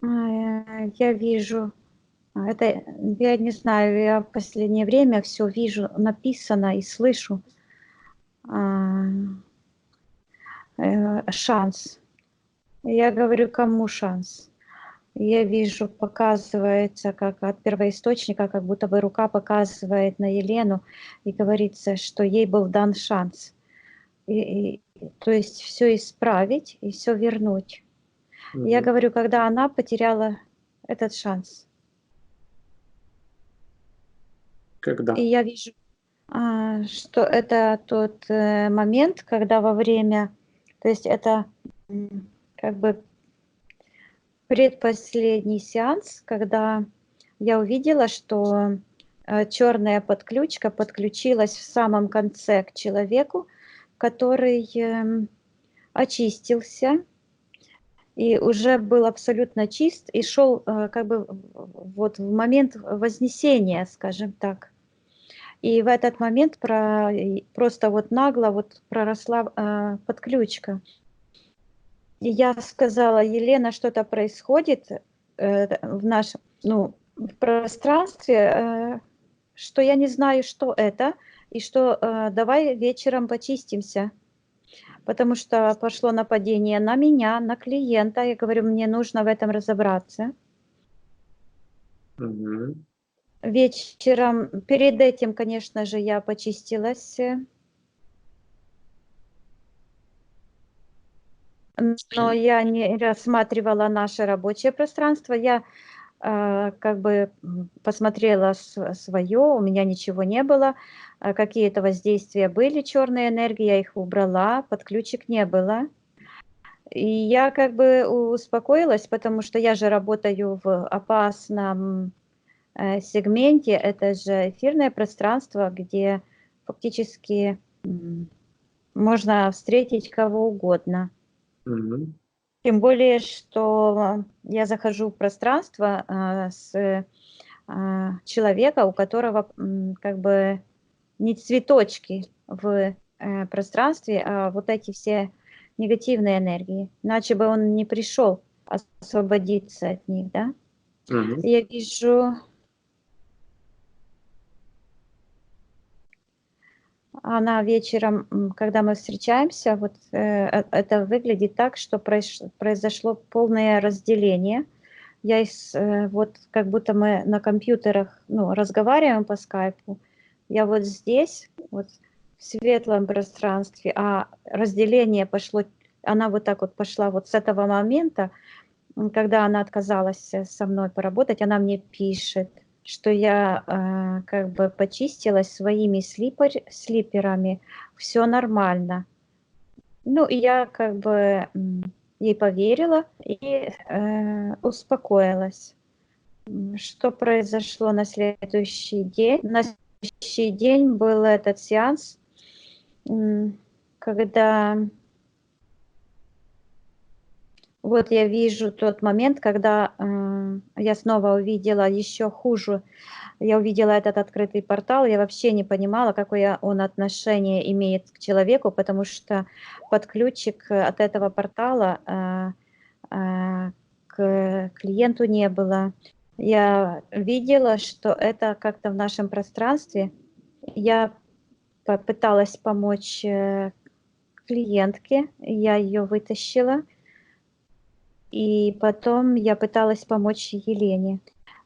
Я вижу, это, я не знаю, я в последнее время все вижу, написано и слышу. А, Шанс. Я говорю, кому шанс? Я вижу, показывается, как от первоисточника, как будто бы рука показывает на Елену и говорится, что ей был дан шанс. То есть все исправить и все вернуть. Я Угу. говорю, когда она потеряла этот шанс. И Когда? я вижу, что это тот момент, когда во время, то есть это как бы предпоследний сеанс, когда я увидела, что черная подключка подключилась в самом конце к человеку, который очистился и уже был абсолютно чист и шел как бы вот в момент вознесения, скажем так. И в этот момент просто вот нагло вот проросла подключка. И я сказала: Елена, что-то происходит в нашем, ну, в пространстве, что я не знаю, что это, и что давай вечером почистимся. Потому что пошло нападение на меня, на клиента. Я говорю, мне нужно в этом разобраться. Мгм. Вечером, перед этим, конечно же, я почистилась, но я не рассматривала наше рабочее пространство. Я как бы посмотрела свое, у меня ничего не было. Какие-то воздействия были, черные энергии, я их убрала, подключек не было. И я как бы успокоилась, потому что я же работаю в опасном сегменте, это же эфирное пространство, где фактически можно встретить кого угодно. Мгм. Тем более, что я захожу в пространство с человека, у которого как бы не цветочки в пространстве, а вот эти все негативные энергии. Иначе бы он не пришел освободиться от них, да? Мгм. Я вижу, она вечером, когда мы встречаемся, вот это выглядит так, что произошло полное разделение. Вот как будто мы на компьютерах, ну, разговариваем по скайпу. Я вот здесь, вот в светлом пространстве, а разделение пошло, она вот так вот пошла вот с этого момента, когда она отказалась со мной поработать, она мне пишет, что я как бы почистилась своими слиперами, все нормально. Ну, и я как бы ей поверила и успокоилась. Что произошло на следующий день? На следующий день был этот сеанс, когда вот я вижу тот момент, когда я снова увидела еще хуже. Я увидела этот открытый портал, я вообще не понимала, какое он отношение имеет к человеку, потому что подключек от этого портала к клиенту не было. Я видела, что это как-то в нашем пространстве. Я попыталась помочь клиентке, я ее вытащила, и потом я пыталась помочь Елене.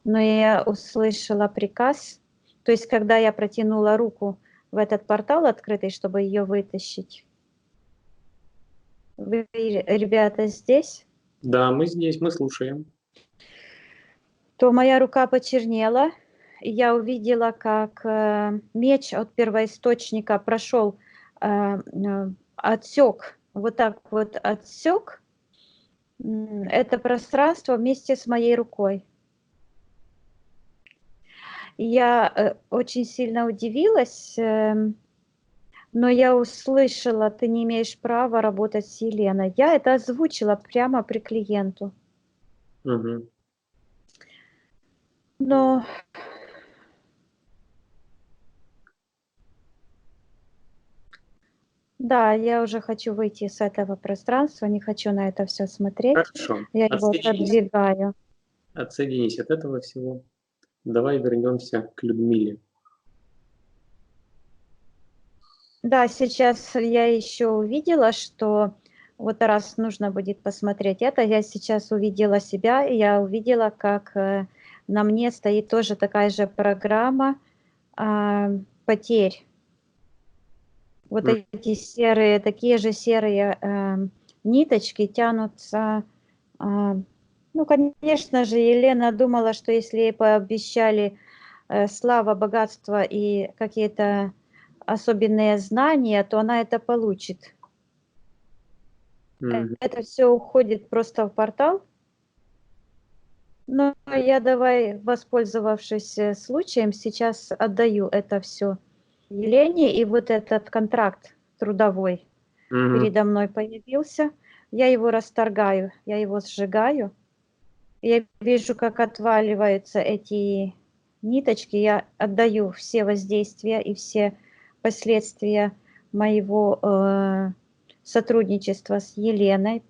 Но я услышала приказ, то есть когда я протянула руку в этот портал открытый, чтобы ее вытащить. Вы, ребята, здесь? Да, мы здесь, мы слушаем. То моя рука почернела, и я увидела, как меч от первоисточника прошел, отсек, вот так вот отсек это пространство вместе с моей рукой. Я очень сильно удивилась, но я услышала, ты не имеешь права работать с Еленой. Я это озвучила прямо при клиенту. Мгм. Но да, я уже хочу выйти с этого пространства, не хочу на это все смотреть. Хорошо. Я его отодвигаю. Отсоединись от этого всего. Давай вернемся к Людмиле. Да, сейчас я еще увидела, что вот раз нужно будет посмотреть это, я сейчас увидела себя, и я увидела, как на мне стоит тоже такая же программа потерь. Вот М. эти серые, такие же серые ниточки тянутся. Ну, конечно же, Елена думала, что если ей пообещали слава, богатство и какие-то особенные знания, то она это получит. Мгм. Это все уходит просто в портал. Но я давай, воспользовавшись случаем, сейчас отдаю это все Елене. И вот этот контракт трудовой Мгм. передо мной появился. Я его расторгаю, я его сжигаю. Я вижу, как отваливаются эти ниточки, я отдаю все воздействия и все последствия моего сотрудничества с Еленой.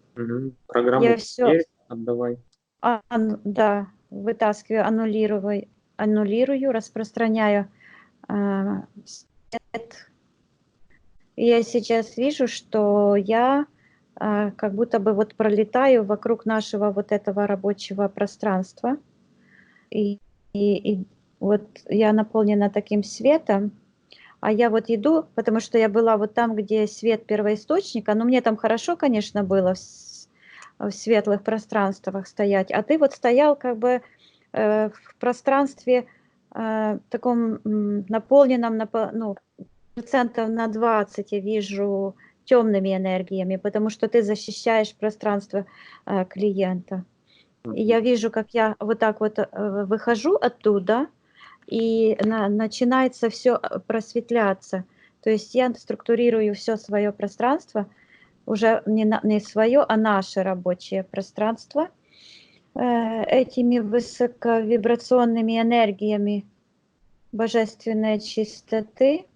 Программу Я все, отдавай. да, вытаскиваю, аннулирую, распространяю свет. И я сейчас вижу, что я как будто бы вот пролетаю вокруг нашего вот этого рабочего пространства. И вот я наполнена таким светом, а я вот иду, потому что я была вот там, где свет первоисточника, но мне там хорошо, конечно, было в светлых пространствах стоять, а ты вот стоял как бы в пространстве таком наполненном, ну, процентов на 20 я вижу темными энергиями, потому что ты защищаешь пространство клиента. И я вижу, как я вот так вот выхожу оттуда, и начинается все просветляться. То есть я структурирую все свое пространство, уже не свое, а наше рабочее пространство, этими высоковибрационными энергиями божественной чистоты.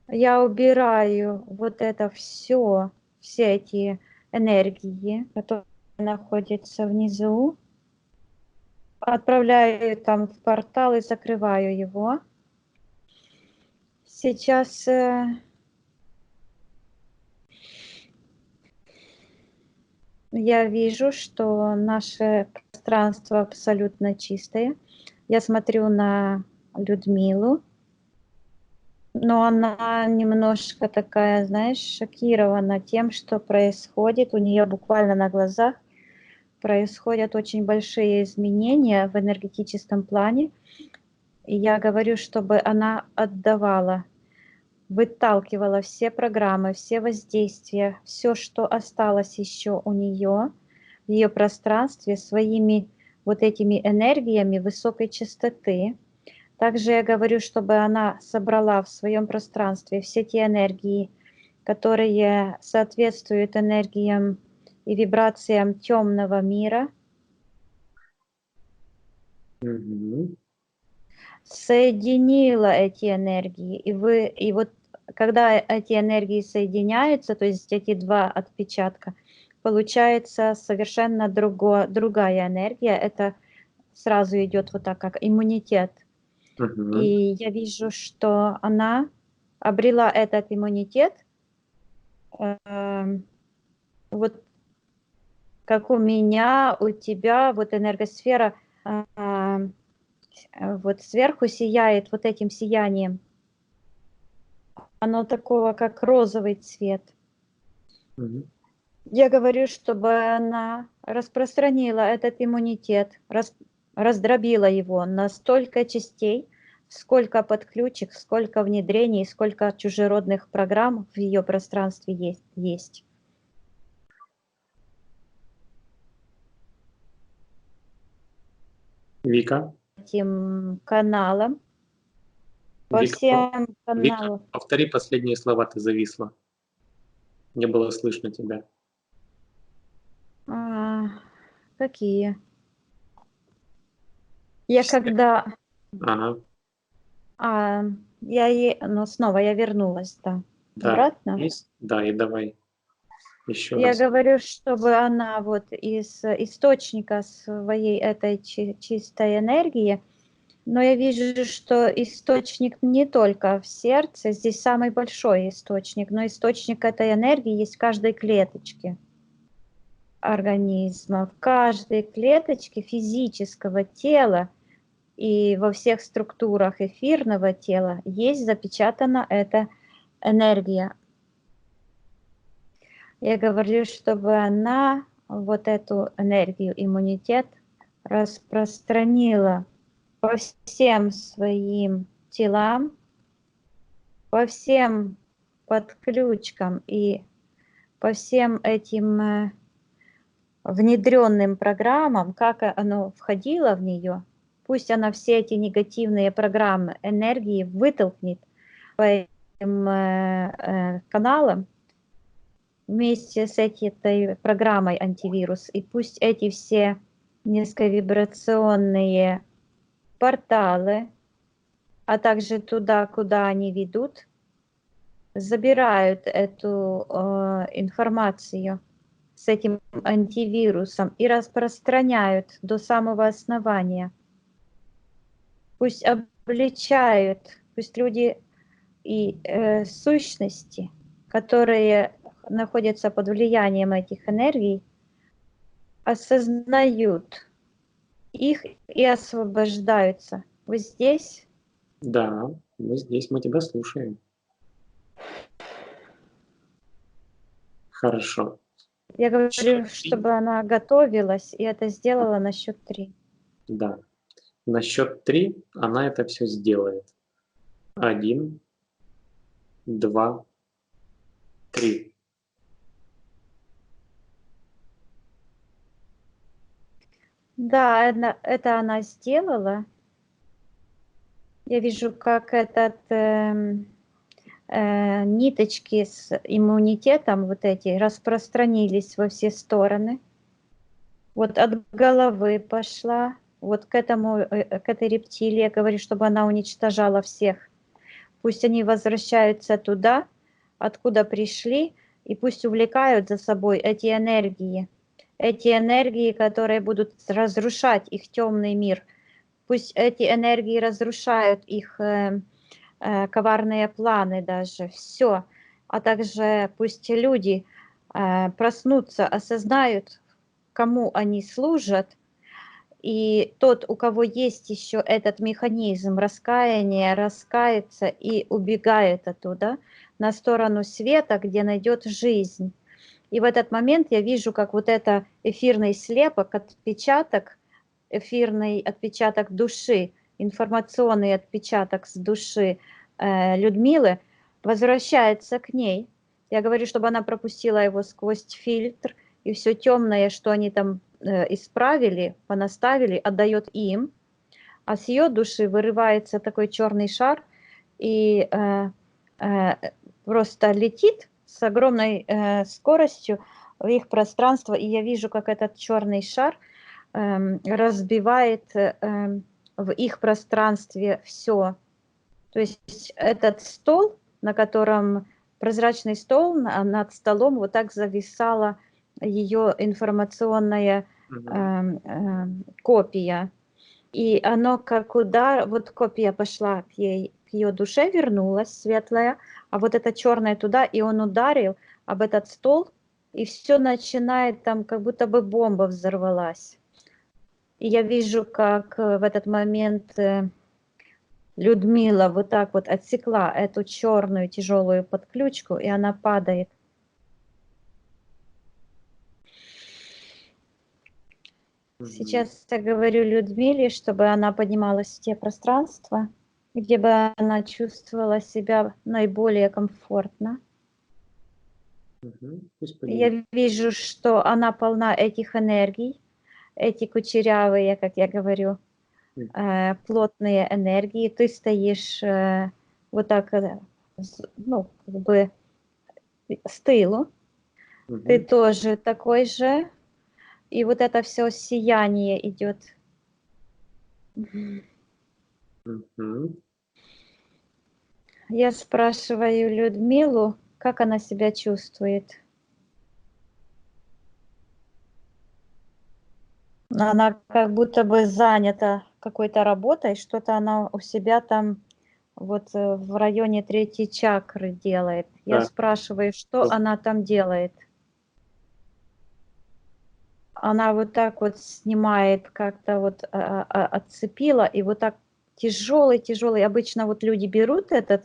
Я убираю вот это все эти энергии, которые находятся внизу, отправляю там в портал и закрываю его. Сейчас я вижу, что наше пространство абсолютно чистое. Я смотрю на Людмилу, но она немножко такая, знаешь, шокирована тем, что происходит. У нее буквально на глазах происходят очень большие изменения в энергетическом плане. И я говорю, чтобы она отдавала, выталкивала все программы, все воздействия, все, что осталось еще у нее в ее пространстве своими вот этими энергиями высокой частоты. Также я говорю, чтобы она собрала в своем пространстве все те энергии, которые соответствуют энергиям и вибрациям темного мира, соединила эти энергии, и вот когда эти энергии соединяются, то есть эти два отпечатка, получается совершенно другая энергия. Это сразу идет вот так, как иммунитет. И я вижу, что она обрела этот иммунитет, вот как у меня, у тебя, вот энергосфера вот сверху сияет вот этим сиянием. Оно такого, как розовый цвет. Я говорю, чтобы она распространила этот иммунитет, раздробила его на столько частей, сколько подключек, сколько внедрений, сколько чужеродных программ в ее пространстве есть. Вика? Этим каналам, по Вика, всем Вика, каналам. повтори последние слова, ты зависла. Не было слышно тебя. Какие? Я когда... Ага. Ну, снова я вернулась, да, Да, обратно. есть? Да, и давай еще Я раз. говорю, чтобы она вот из источника своей этой чистой энергии, но я вижу, что источник не только в сердце, здесь самый большой источник, но источник этой энергии есть в каждой клеточке организма, в каждой клеточке физического тела и во всех структурах эфирного тела есть запечатана эта энергия. Я говорю, чтобы она вот эту энергию, иммунитет распространила по всем своим телам, по всем подключкам и по всем этим внедренным программам, как оно входило в нее. Пусть она все эти негативные программы энергии вытолкнет по этим каналам вместе с этой программой антивирус. И пусть эти все низковибрационные порталы, а также туда, куда они ведут, забирают эту информацию с этим антивирусом и распространяют до самого основания. Пусть обличают, пусть люди и сущности, которые находятся под влиянием этих энергий, осознают их и освобождаются. Вы здесь? Да, мы здесь, мы тебя слушаем. Хорошо. Я говорю, Счет 3. чтобы она готовилась и это сделала на счет 3. Да. На счет 3 она это все сделает. 1, 2, 3. Да, это она сделала. Я вижу, как ниточки с иммунитетом вот эти распространились во все стороны. Вот от головы пошла, вот к этой рептилии, я говорю, чтобы она уничтожала всех. Пусть они возвращаются туда, откуда пришли, и пусть увлекают за собой эти энергии, которые будут разрушать их темный мир. Пусть эти энергии разрушают их коварные планы даже, все. А также пусть люди проснутся, осознают, кому они служат, и тот, у кого есть еще этот механизм раскаяния, раскается и убегает оттуда на сторону света, где найдет жизнь. И в этот момент я вижу, как вот это эфирный слепок, эфирный отпечаток души, информационный отпечаток с души Людмилы возвращается к ней. Я говорю, чтобы она пропустила его сквозь фильтр, и все темное, что они там исправили, понаставили, отдает им, а с ее души вырывается такой черный шар и просто летит с огромной скоростью в их пространство, и я вижу, как этот черный шар разбивает в их пространстве все. То есть этот стол, на котором прозрачный стол, над столом вот так зависала ее информационная копия. И оно как удар, вот копия пошла к ее душе, вернулась светлая, а вот это черное туда, и он ударил об этот стол, и все начинает там, как будто бы бомба взорвалась. И я вижу, как в этот момент Людмила вот так вот отсекла эту черную тяжелую подключку, и она падает. Сейчас я говорю Людмиле, чтобы она поднималась в те пространства, где бы она чувствовала себя наиболее комфортно. Я вижу, что она полна этих энергий, эти кучерявые, как я говорю, плотные энергии. Ты стоишь вот так, ну, как бы с тылу. Ты тоже такой же. И вот это все сияние идет. Я спрашиваю Людмилу, как она себя чувствует. Она как будто бы занята какой-то работой, что-то она у себя там вот в районе 3-й чакры делает. Я спрашиваю, что она там делает. Она вот так вот снимает, как-то вот отцепила, и вот так тяжелый. Обычно вот люди берут этот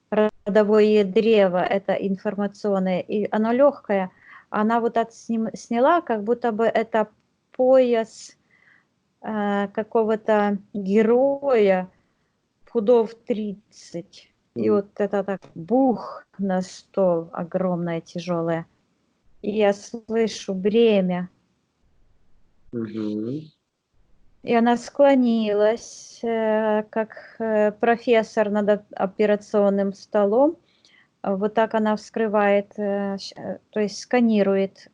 родовое древо, это информационное, и оно легкое. Она вот так сняла, как будто бы это пояс какого-то героя пудов 30. И вот это так бух на стол, огромное, тяжелое. И я слышу бремя. И она склонилась, как профессор над операционным столом. Вот так она вскрывает, то есть сканирует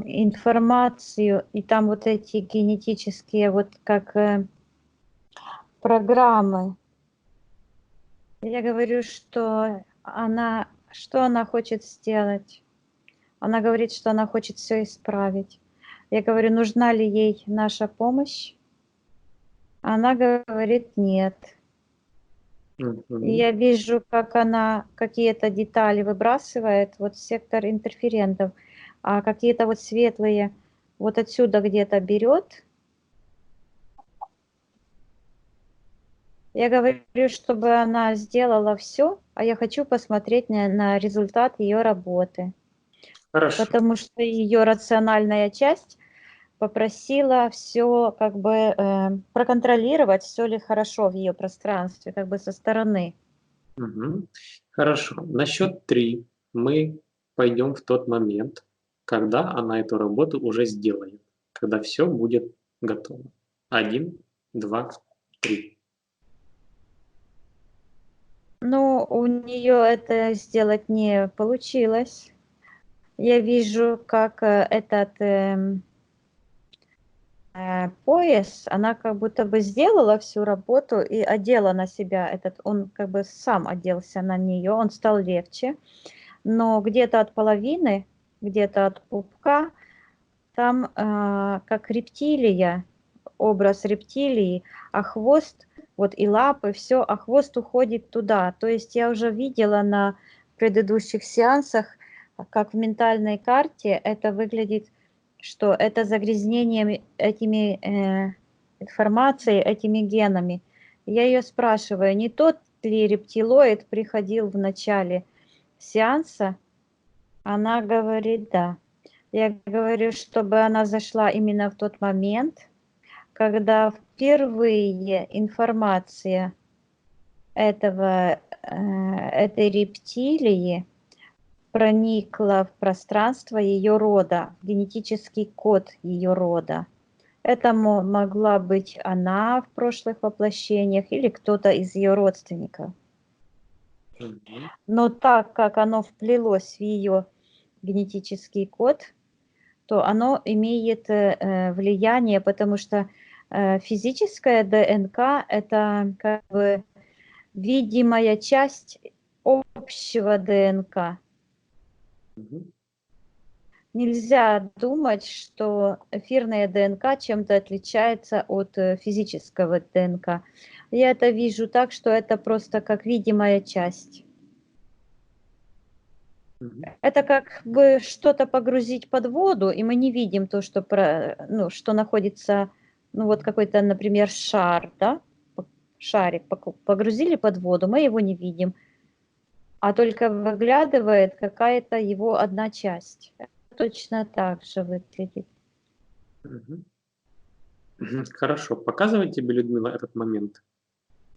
информацию, и там вот эти генетические, вот как программы. Я говорю, что она хочет сделать. Она говорит, что она хочет все исправить. Я говорю, нужна ли ей наша помощь? Она говорит, нет. И Мгм. я вижу, как она какие-то детали выбрасывает, вот в сектор интерферентов, а какие-то вот светлые вот отсюда где-то берет. Я говорю, чтобы она сделала все, а я хочу посмотреть на результат ее работы, Хорошо. потому что ее рациональная часть попросила все как бы проконтролировать, все ли хорошо в ее пространстве, как бы со стороны. Мгм. Хорошо. На счет 3 мы пойдем в тот момент, когда она эту работу уже сделает, когда все будет готово. 1, 2, 3. Но у нее это сделать не получилось. Я вижу, как этот пояс, она как будто бы сделала всю работу и одела на себя этот, он как бы сам оделся на нее, он стал легче, но где-то от половины, где-то от пупка, там как рептилия, образ рептилии, а хвост, вот и лапы, все, а хвост уходит туда. То есть я уже видела на предыдущих сеансах, как в ментальной карте это выглядит, что это загрязнение этими информацией, этими генами. Я ее спрашиваю, не тот ли рептилоид приходил в начале сеанса? Она говорит, да. Я говорю, чтобы она зашла именно в тот момент, когда впервые информация этой рептилии проникла в пространство ее рода, в генетический код ее рода. Это могла быть она в прошлых воплощениях или кто-то из ее родственников. Мгм. Но так как оно вплелось в ее генетический код, то оно имеет влияние, потому что физическая ДНК – это как бы видимая часть общего ДНК. Мгм. Нельзя думать, что эфирная ДНК чем-то отличается от физического ДНК. Я это вижу так, что это просто как видимая часть. Мгм. Это как бы что-то погрузить под воду, и мы не видим то, что, что находится, ну вот какой-то, например, шар, да, шарик погрузили под воду, мы его не видим, а только выглядывает какая-то его одна часть. Точно так же выглядит. Мгм. Хорошо. Показывает тебе, Людмила, этот момент?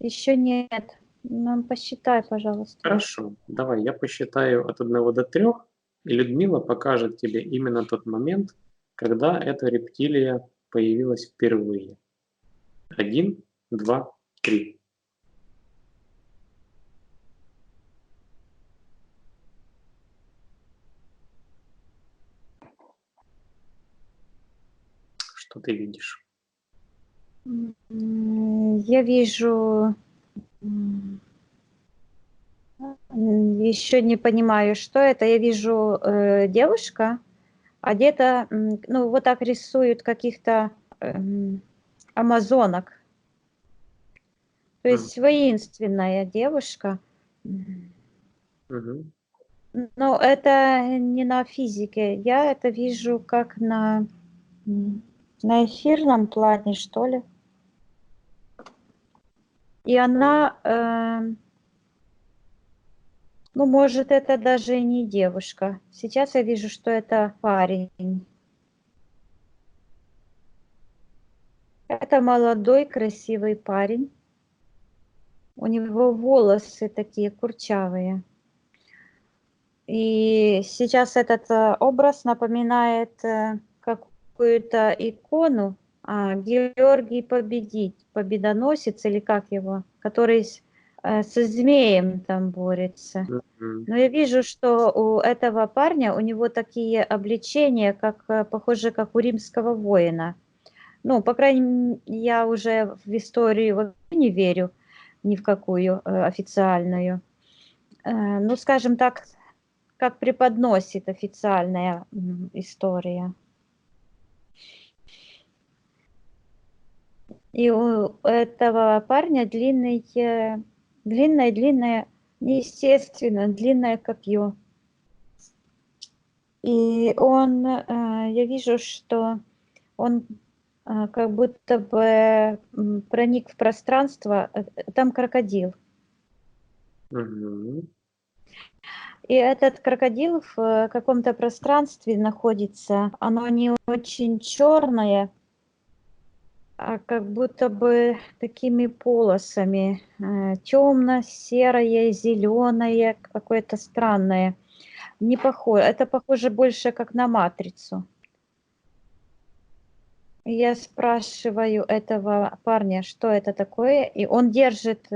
Еще нет. Нам посчитай, пожалуйста. Хорошо. Давай, я посчитаю от 1 до 3, и Людмила покажет тебе именно тот момент, когда эта рептилия появилась впервые. 1, 2, 3. Что ты видишь? Я вижу, еще не понимаю, что это. Я вижу девушка, одета, ну вот так рисуют каких-то амазонок. То М. есть воинственная девушка. Мгм. Но это не на физике. Я это вижу как на эфирном плане, что ли. И она, ну, может, это даже и не девушка. Сейчас я вижу, что это парень. Это молодой, красивый парень. У него волосы такие курчавые. И сейчас этот образ напоминает какую-то икону, Георгий Победоносец, или как его, который со змеем там борется. Мгм. Но я вижу, что у этого парня, у него такие обличения, как, похоже, как у римского воина. Ну, по крайней мере, я уже в историю вообще не верю ни в какую официальную. Ну, скажем так, как преподносит официальная история. И у этого парня длинное, неестественно длинное копье. И он, я вижу, что он как будто бы проник в пространство. Там крокодил. Мгм. И этот крокодил в каком-то пространстве находится. Оно не очень черное, а как будто бы такими полосами. Темно-серое, зеленое, какое-то странное. Не похоже. Это похоже больше как на матрицу. Я спрашиваю этого парня, что это такое, и он держит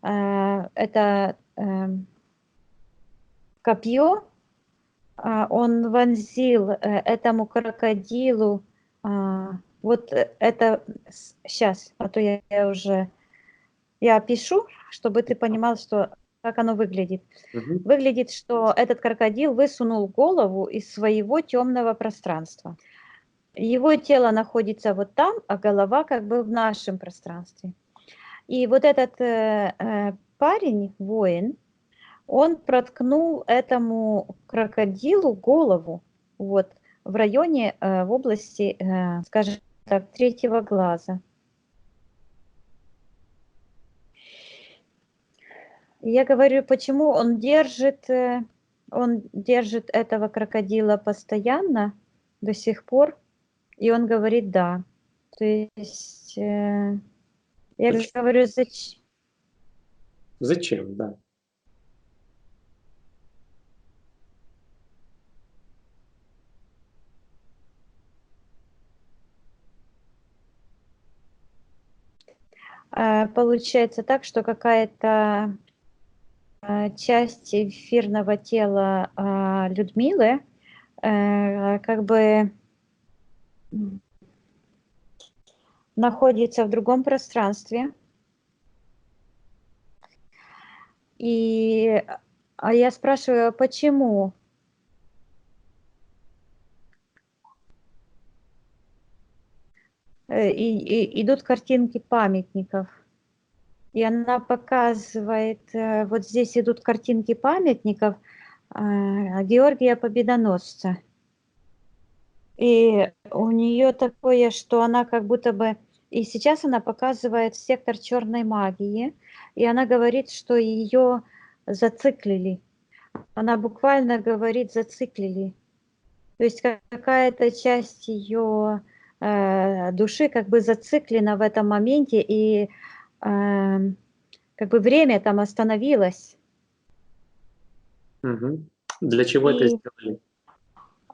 это копье, он вонзил этому крокодилу вот это сейчас, а то я уже я опишу, чтобы ты понимал, что как оно выглядит. Мгм. Выглядит, что этот крокодил высунул голову из своего темного пространства. Его тело находится вот там, а голова как бы в нашем пространстве. И вот этот парень, воин, он проткнул этому крокодилу голову вот в районе, в области, скажем так, третьего глаза. И я говорю, почему он держит этого крокодила постоянно до сих пор, и он говорит да. То есть я Поч- говорю, зачем? Зачем, да. Получается так, что какая-то часть эфирного тела Людмилы как бы находится в другом пространстве. И я спрашиваю, почему? И идут картинки памятников. И она показывает, вот здесь идут картинки памятников Георгия Победоносца. И у нее такое, что она как будто бы... И сейчас она показывает сектор черной магии, и она говорит, что ее зациклили. Она буквально говорит «зациклили». То есть какая-то часть ее души как бы зациклена в этом моменте, и как бы время там остановилось. Мгм. Для чего это И сделали?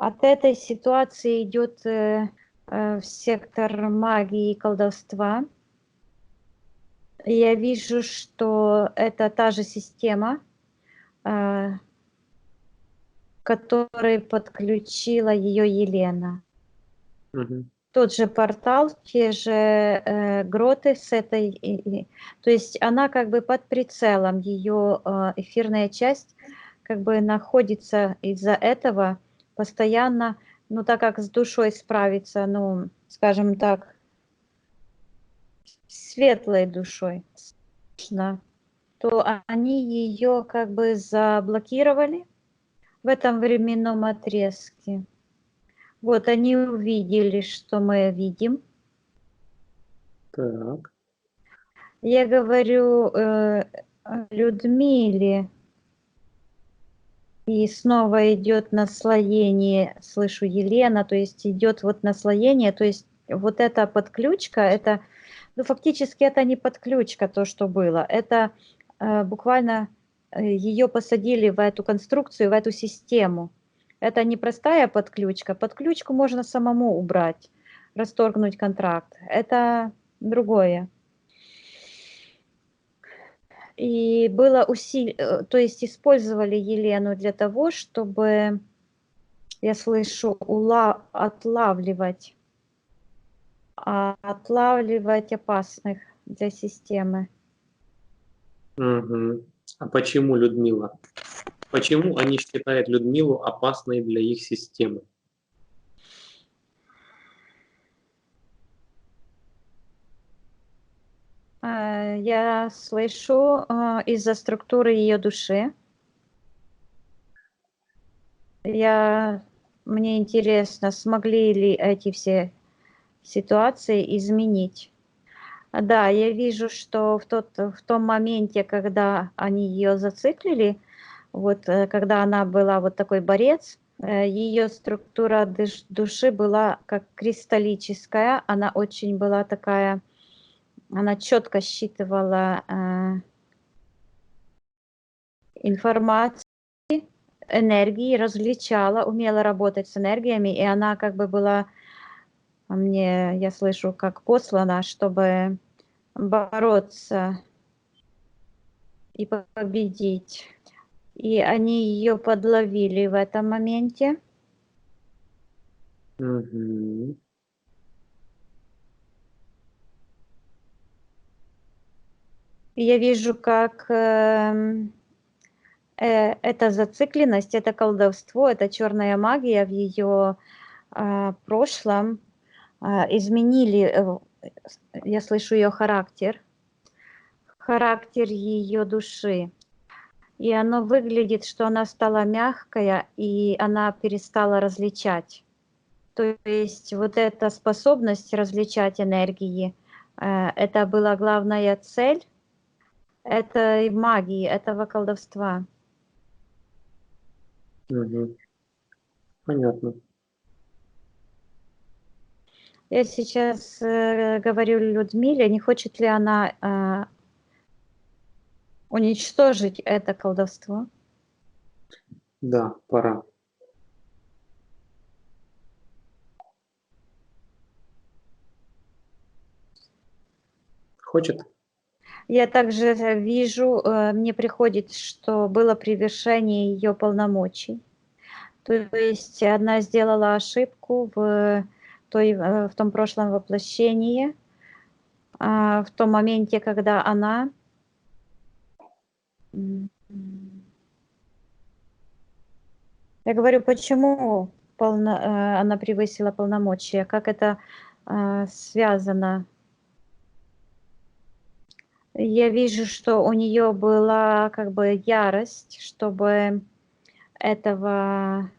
от этой ситуации идет в сектор магии и колдовства. Я вижу, что это та же система, к которой подключила ее Елена. Мгм. Тот же портал, те же гроты с этой... То есть она как бы под прицелом, ее эфирная часть как бы находится из-за этого постоянно, ну так как с душой справиться, ну, скажем так, светлой душой, то они ее как бы заблокировали в этом временном отрезке. Вот они увидели, что мы видим. Так. Я говорю Людмиле, и снова идет наслоение, слышу Елена, то есть идет вот наслоение, то есть вот эта подключка, это, ну фактически это не подключка, то, что было, это буквально ее посадили в эту конструкцию, в эту систему. Это не простая подключка, подключку можно самому убрать, расторгнуть контракт, это другое. И было то есть использовали Елену для того, чтобы, я слышу, отлавливать опасных для системы. Мгм. А почему, Людмила? Почему они считают Людмилу опасной для их системы? Я слышу из-за структуры ее души. Мне интересно, смогли ли эти все ситуации изменить. Да, я вижу, что в том моменте, когда они ее зациклили, вот когда она была вот такой борец, ее структура души была как кристаллическая, она очень была такая, она четко считывала информацию, энергии, различала, умела работать с энергиями, и она как бы была я слышу, как послана, чтобы бороться и победить. И они ее подловили в этом моменте. Мгм. И я вижу, как эта зацикленность, это колдовство, это черная магия в ее прошлом изменили, я слышу ее характер ее души. И оно выглядит, что она стала мягкая, и она перестала различать. То есть вот эта способность различать энергии, это была главная цель этой магии, этого колдовства. Мгм. Понятно. Я сейчас говорю Людмиле, не хочет ли она уничтожить это колдовство. Да, пора. Хочет? Я также вижу, мне приходит, что было превышение ее полномочий. То есть она сделала ошибку в том прошлом воплощении, в том моменте, когда она я говорю, почему она превысила полномочия, как это связано. Я вижу, что у нее была как бы ярость, чтобы этого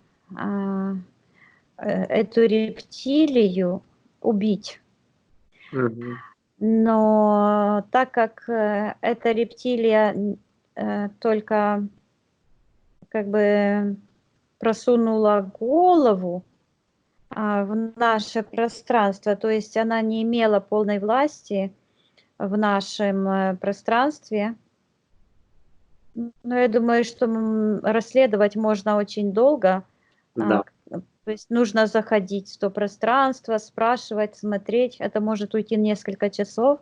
эту рептилию убить. Мгм. Но так как эта рептилия только как бы просунула голову в наше пространство, то есть она не имела полной власти в нашем пространстве. Но я думаю, что расследовать можно очень долго. Да, То есть нужно заходить в то пространство, спрашивать, смотреть. Это может уйти несколько часов.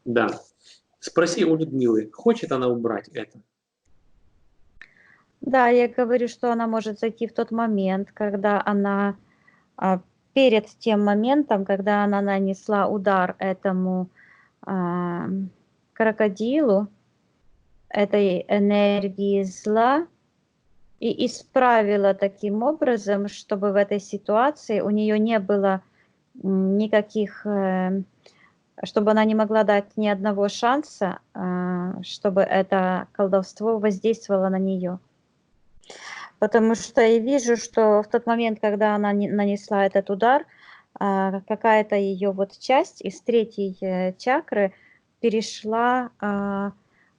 да. Спроси у Людмилы, хочет она убрать это? Да, я говорю, что она может зайти в тот момент, когда она перед тем моментом, когда она нанесла удар этому крокодилу, этой энергии зла, и исправила таким образом, чтобы в этой ситуации у нее не было никаких, чтобы она не могла дать ни одного шанса, чтобы это колдовство воздействовало на нее. Потому что я вижу, что в тот момент, когда она нанесла этот удар, какая-то ее вот часть из третьей чакры перешла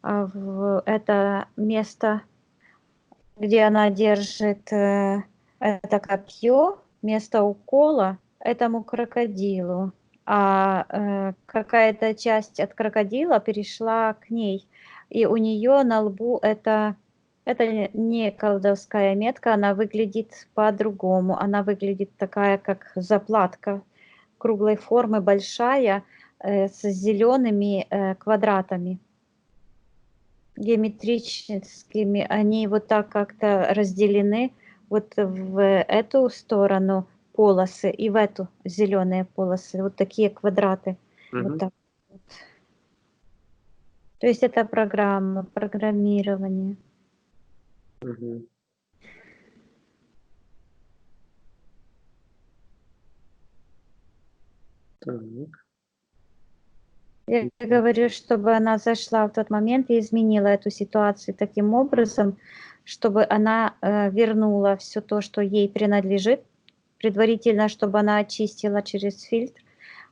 в это место, где она держит это копье, место укола этому крокодилу. Какая-то часть от крокодила перешла к ней, и у нее на лбу это не колдовская метка, она выглядит по-другому. Она выглядит такая, как заплатка круглой формы, большая, с зелеными квадратами. геометрическими, они вот так как-то разделены вот в эту сторону полосы и в эту зеленые полосы, вот такие квадраты, вот Мгм. так. Вот. То есть это программа, программирование. Мгм. Так. Я говорю, чтобы она зашла в тот момент и изменила эту ситуацию таким образом, чтобы она вернула все то, что ей принадлежит, предварительно, чтобы она очистила через фильтр,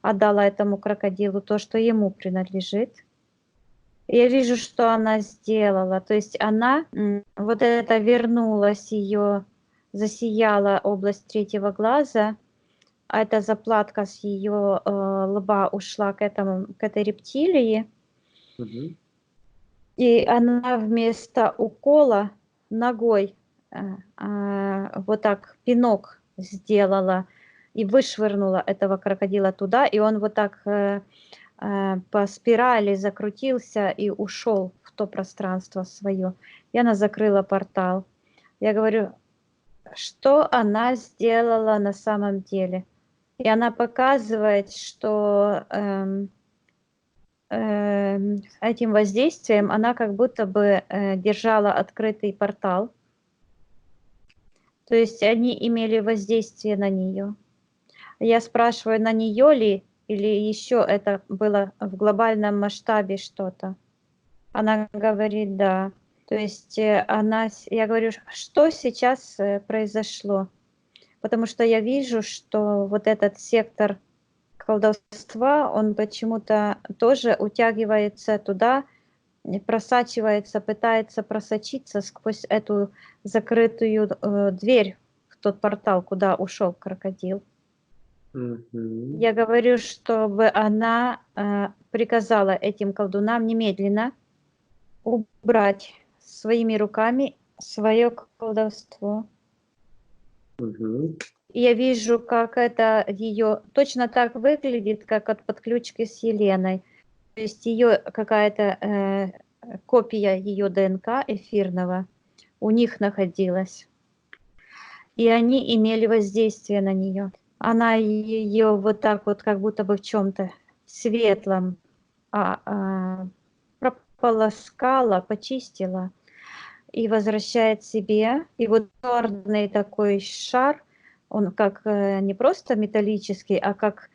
отдала этому крокодилу то, что ему принадлежит. Я вижу, что она сделала. То есть она, вот это вернулась ее, засияла область третьего глаза, а эта заплатка с ее лба ушла к этой рептилии. Мгм. И она вместо укола ногой вот так пинок сделала и вышвырнула этого крокодила туда, и он вот так по спирали закрутился и ушел в то пространство свое. И она закрыла портал. Я говорю, что она сделала на самом деле? И она показывает, что этим воздействием она как будто бы держала открытый портал. То есть они имели воздействие на нее. Я спрашиваю, на нее ли, или еще это было в глобальном масштабе что-то. Она говорит, да. То есть я говорю, что сейчас произошло? Потому что я вижу, что вот этот сектор колдовства, он почему-то тоже утягивается туда, просачивается, пытается просочиться сквозь эту закрытую дверь в тот портал, куда ушел крокодил. Мгм. Я говорю, чтобы она приказала этим колдунам немедленно убрать своими руками свое колдовство. Мгм. И я вижу, как это ее точно так выглядит, как от подключки с Еленой. То есть ее какая-то копия ее ДНК эфирного у них находилась. И они имели воздействие на нее. Она ее вот так вот, как будто бы в чем-то светлом прополоскала, почистила и возвращает себе. И вот черный такой шар, он как не просто металлический, а как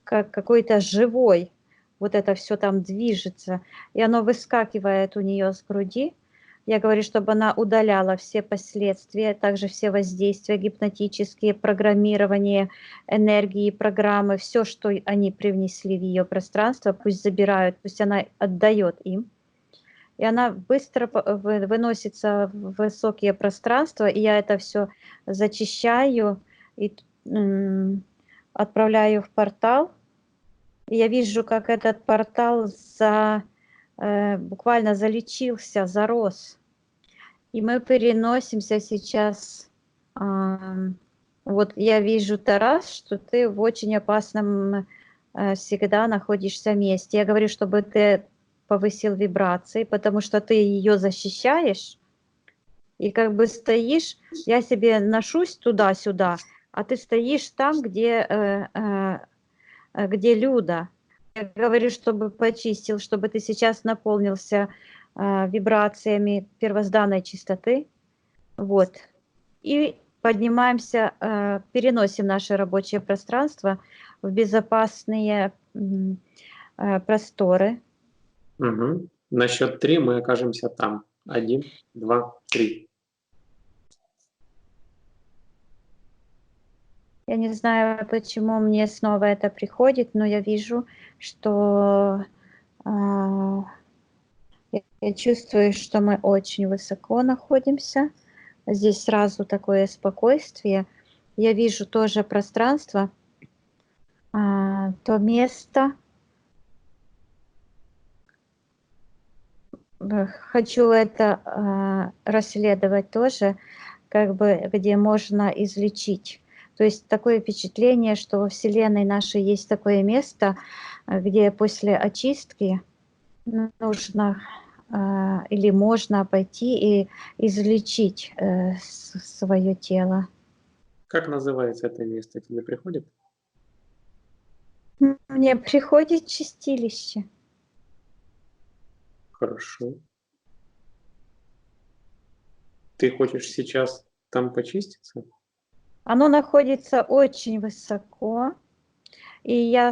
какой-то живой. Вот это все там движется. И оно выскакивает у нее с груди. Я говорю, чтобы она удаляла все последствия, также все воздействия гипнотические, программирование энергии, программы, все, что они привнесли в ее пространство, пусть забирают, пусть она отдает им. И она быстро выносится в высокие пространства, и я это все зачищаю и отправляю в портал. И я вижу, как этот портал буквально залечился, зарос. И мы переносимся сейчас. Вот я вижу, Тарас, что ты в очень опасном всегда находишься месте. Я говорю, чтобы ты повысил вибрации, потому что ты ее защищаешь. И как бы стоишь, я себе ношусь туда-сюда, а ты стоишь там, где Люда. Я говорю, чтобы почистил, чтобы ты сейчас наполнился вибрациями первозданной чистоты. Вот. И поднимаемся, переносим наше рабочее пространство в безопасные просторы. Мгм. На счет 3 мы окажемся там. 1, 2, 3. Я не знаю, почему мне снова это приходит, но я вижу, что я чувствую, что мы очень высоко находимся. Здесь сразу такое спокойствие. Я вижу тоже пространство, то место. Хочу это расследовать тоже, как бы где можно излечить. То есть такое впечатление, что во Вселенной нашей есть такое место, где после очистки нужно или можно пойти и излечить свое тело. Как называется это место? Тебе приходит? Мне приходит чистилище. Хорошо. Ты хочешь сейчас там почиститься? Оно находится очень высоко, и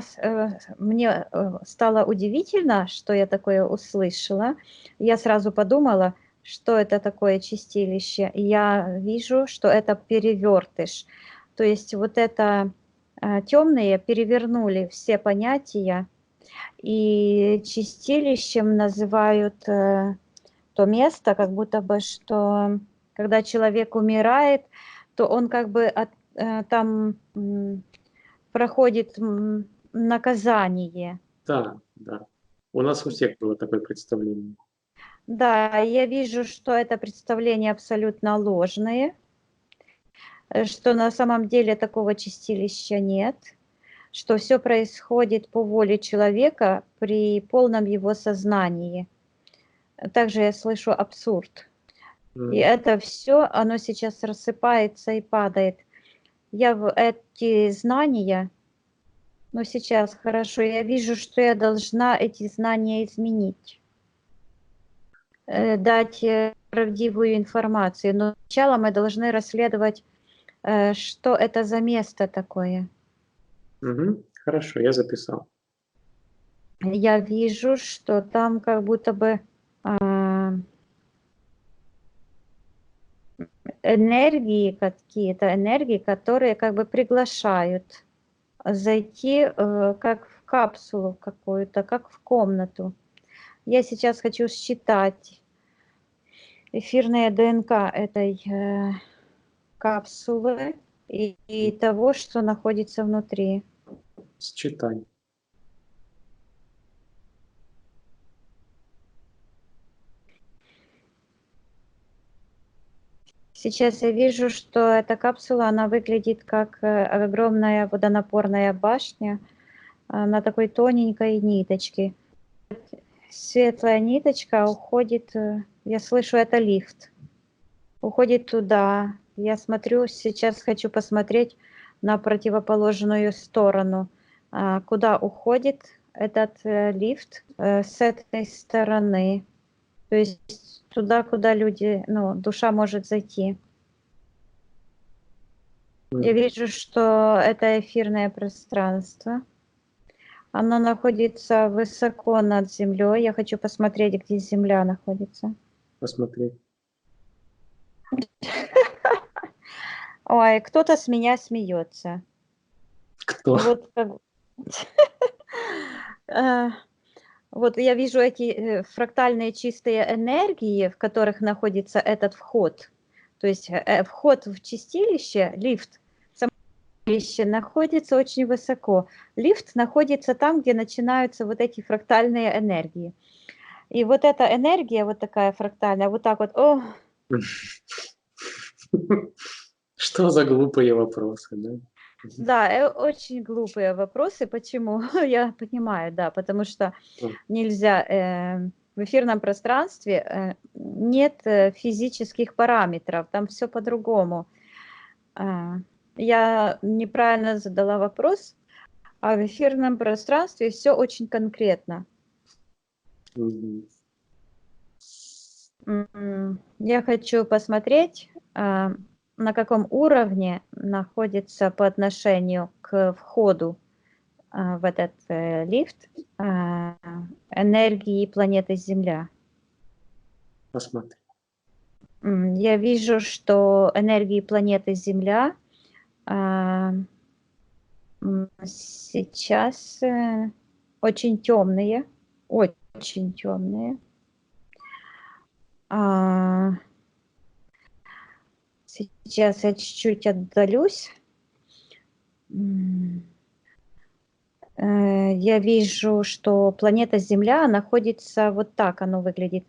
мне стало удивительно, что я такое услышала. Я сразу подумала, что это такое чистилище. И я вижу, что это перевертыш. То есть вот это темные перевернули все понятия, и чистилищем называют то место, как будто бы, что когда человек умирает, то он как бы там проходит наказание. Да, да. У нас у всех было такое представление. Да, я вижу, что это представление абсолютно ложное, что на самом деле такого чистилища нет, что все происходит по воле человека при полном его сознании. Также я слышу абсурд. И это все, оно сейчас рассыпается и падает. Я в эти знания, но сейчас хорошо, я вижу, что я должна эти знания изменить, дать правдивую информацию. Но сначала мы должны расследовать, что это за место такое. Хорошо, я записал. Я вижу, что там как будто бы энергии какие-то, энергии, которые как бы приглашают зайти как в капсулу какую-то, как в комнату. Я сейчас хочу считать эфирная ДНК этой капсулы и того, что находится внутри. Считай. Сейчас я вижу, что эта капсула, она выглядит как огромная водонапорная башня на такой тоненькой ниточке. Светлая ниточка уходит, я слышу, это лифт. Уходит туда. Я смотрю, сейчас хочу посмотреть на противоположную сторону, куда уходит этот лифт с этой стороны. То есть туда, куда люди, ну, душа может зайти. Я вижу, что это эфирное пространство. Оно находится высоко над землей. Я хочу посмотреть, где земля находится. Посмотри. Ой, кто-то с меня смеется. Кто? Вот, вот я вижу эти фрактальные чистые энергии, в которых находится этот вход. То есть вход в чистилище, лифт, чистилище находится очень высоко. Лифт находится там, где начинаются вот эти фрактальные энергии. И вот эта энергия, вот такая фрактальная, вот так вот, Что за глупые вопросы, да? Да, очень глупые вопросы. Почему? Я понимаю, да, потому что нельзя, в эфирном пространстве нет физических параметров, там все по-другому. Я неправильно задала вопрос, а в эфирном пространстве все очень конкретно. Я хочу посмотреть, на каком уровне находится по отношению к входу в этот лифт энергии планеты Земля. Посмотри. Я вижу, что энергии планеты Земля сейчас очень темные, очень темные. Сейчас я чуть-чуть отдалюсь. Я вижу, что планета Земля находится вот так, оно выглядит.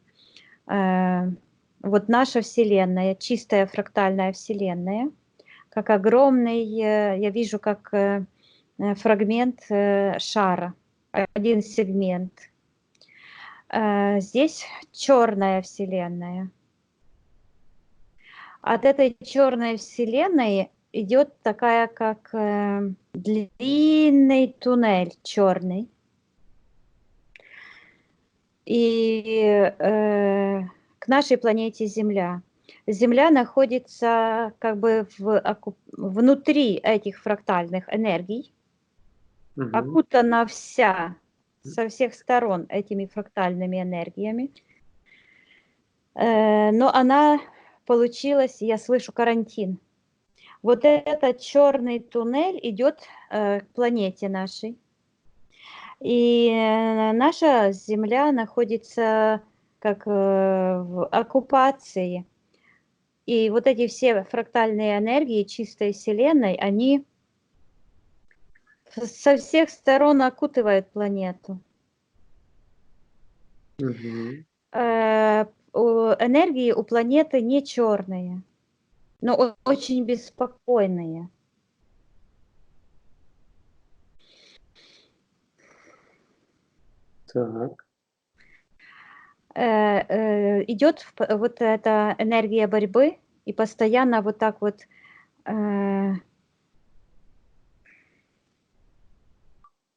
Вот наша Вселенная, чистая фрактальная Вселенная, как огромный, я вижу как фрагмент шара, один сегмент. Здесь черная Вселенная. От этой черной Вселенной идет такая, как длинный туннель черный. И к нашей планете Земля. Земля находится как бы внутри этих фрактальных энергий, окутана вся со всех сторон этими фрактальными энергиями. Но она получилась, я слышу, карантин. Вот этот черный туннель идет к планете нашей. И наша Земля находится как в оккупации. И вот эти все фрактальные энергии чистой Вселенной, они со всех сторон окутывают планету. Энергии у планеты не черные, но очень беспокойные. Так. Идет вот эта энергия борьбы, и постоянно вот так вот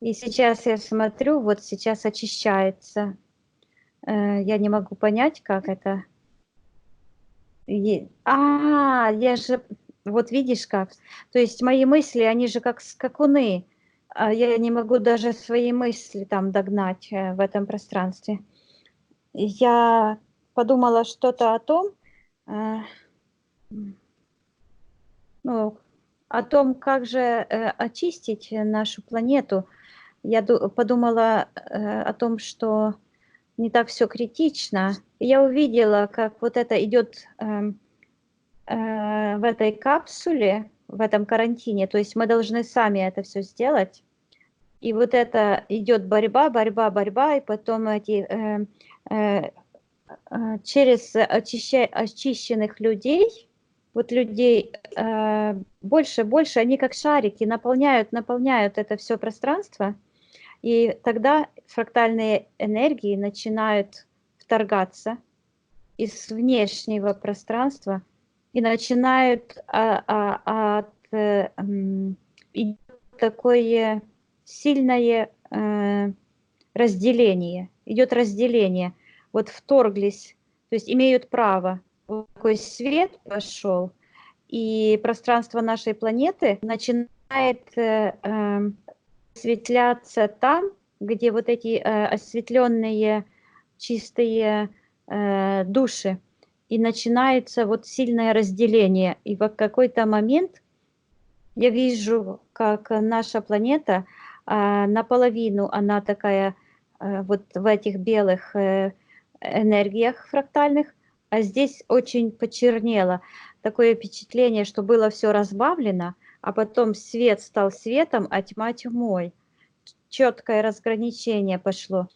и сейчас я смотрю, вот сейчас очищается. Я не могу понять, как это. Я же, вот видишь как. То есть мои мысли, они же как скакуны. Я не могу даже свои мысли там догнать в этом пространстве. Я подумала что-то о том, ну, о том, как же очистить нашу планету. Я подумала о том, что не так все критично. Я увидела, как вот это идет в этой капсуле, в этом карантине. То есть мы должны сами это все сделать. И вот это идет борьба, борьба, борьба, и потом эти через очищенных людей, вот людей больше, больше, они как шарики наполняют это все пространство, и тогда фрактальные энергии начинают вторгаться из внешнего пространства и начинают такое сильное разделение, идет разделение. Вот вторглись, то есть имеют право. Вот такой свет пошел, и пространство нашей планеты начинает осветляться там, где вот эти осветленные чистые души, и начинается вот сильное разделение. И в какой-то момент я вижу, как наша планета наполовину, она такая вот в этих белых энергиях фрактальных, а здесь очень почернело. Такое впечатление, что было все разбавлено, а потом свет стал светом, а тьма тьмой. Четкое разграничение пошло.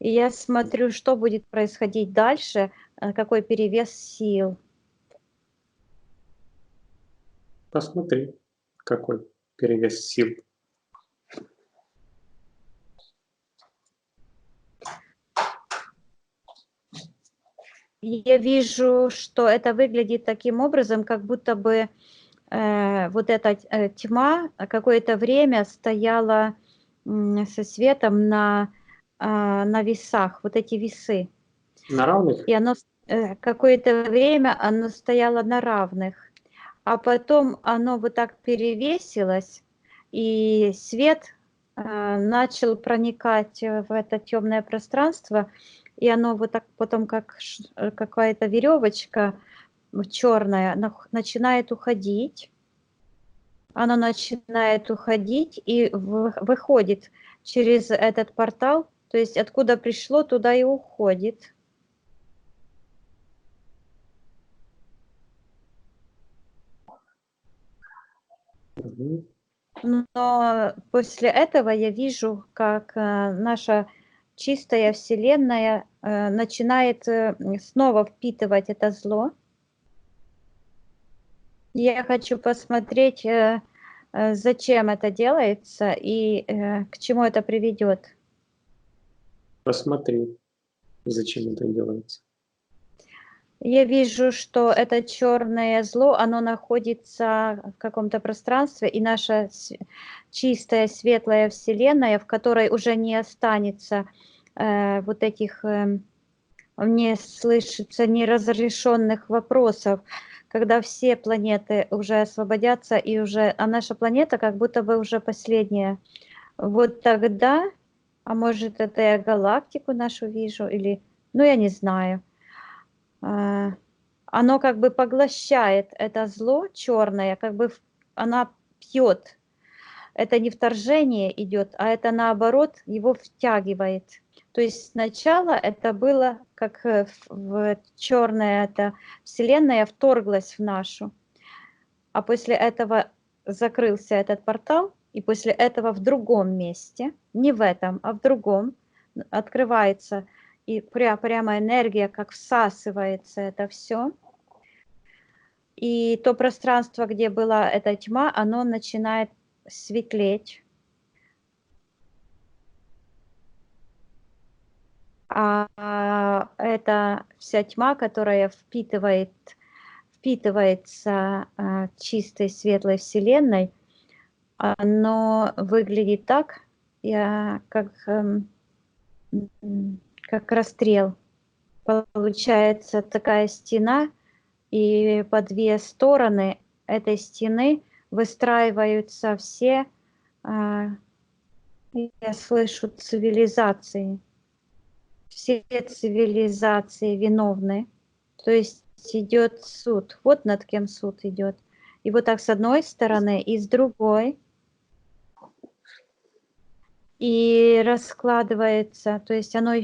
И я смотрю, что будет происходить дальше, какой перевес сил. Посмотри, какой перевес сил. Я вижу, что это выглядит таким образом, как будто бы вот эта тьма какое-то время стояла со светом на весах, вот эти весы. На равных? И оно какое-то время оно стояло на равных, а потом оно вот так перевесилось, и свет начал проникать в это темное пространство, и оно вот так потом, как какая-то веревочка черная, начинает уходить. Оно начинает уходить и выходит через этот портал, то есть откуда пришло, туда и уходит. Но после этого я вижу, как наша чистая Вселенная начинает снова впитывать это зло. Я хочу посмотреть, зачем это делается и к чему это приведет. Посмотри. Зачем это делается? Я вижу, что это черное зло, оно находится в каком-то пространстве, и наша чистая, светлая Вселенная, в которой уже не останется вот этих, мне слышится, неразрешенных вопросов, когда все планеты уже освободятся, и уже, а наша планета как будто бы уже последняя. Вот тогда, а может, это я галактику нашу вижу, или, ну, я не знаю. Оно как бы поглощает это зло черное, как бы она пьет. Это не вторжение идет, а это наоборот его втягивает. То есть сначала это было как в черная эта вселенная вторглась в нашу, а после этого закрылся этот портал, и после этого в другом месте, не в этом, а в другом, открывается, и прямо энергия как всасывается это все. И то пространство, где была эта тьма, оно начинает светлеть. А эта вся тьма, которая впитывается чистой светлой вселенной, оно выглядит так, как расстрел. Получается такая стена, и по две стороны этой стены выстраиваются все, я слышу, цивилизации. Все цивилизации виновны. То есть идет суд. Вот над кем суд идет. И вот так с одной стороны и с другой. И раскладывается, то есть оно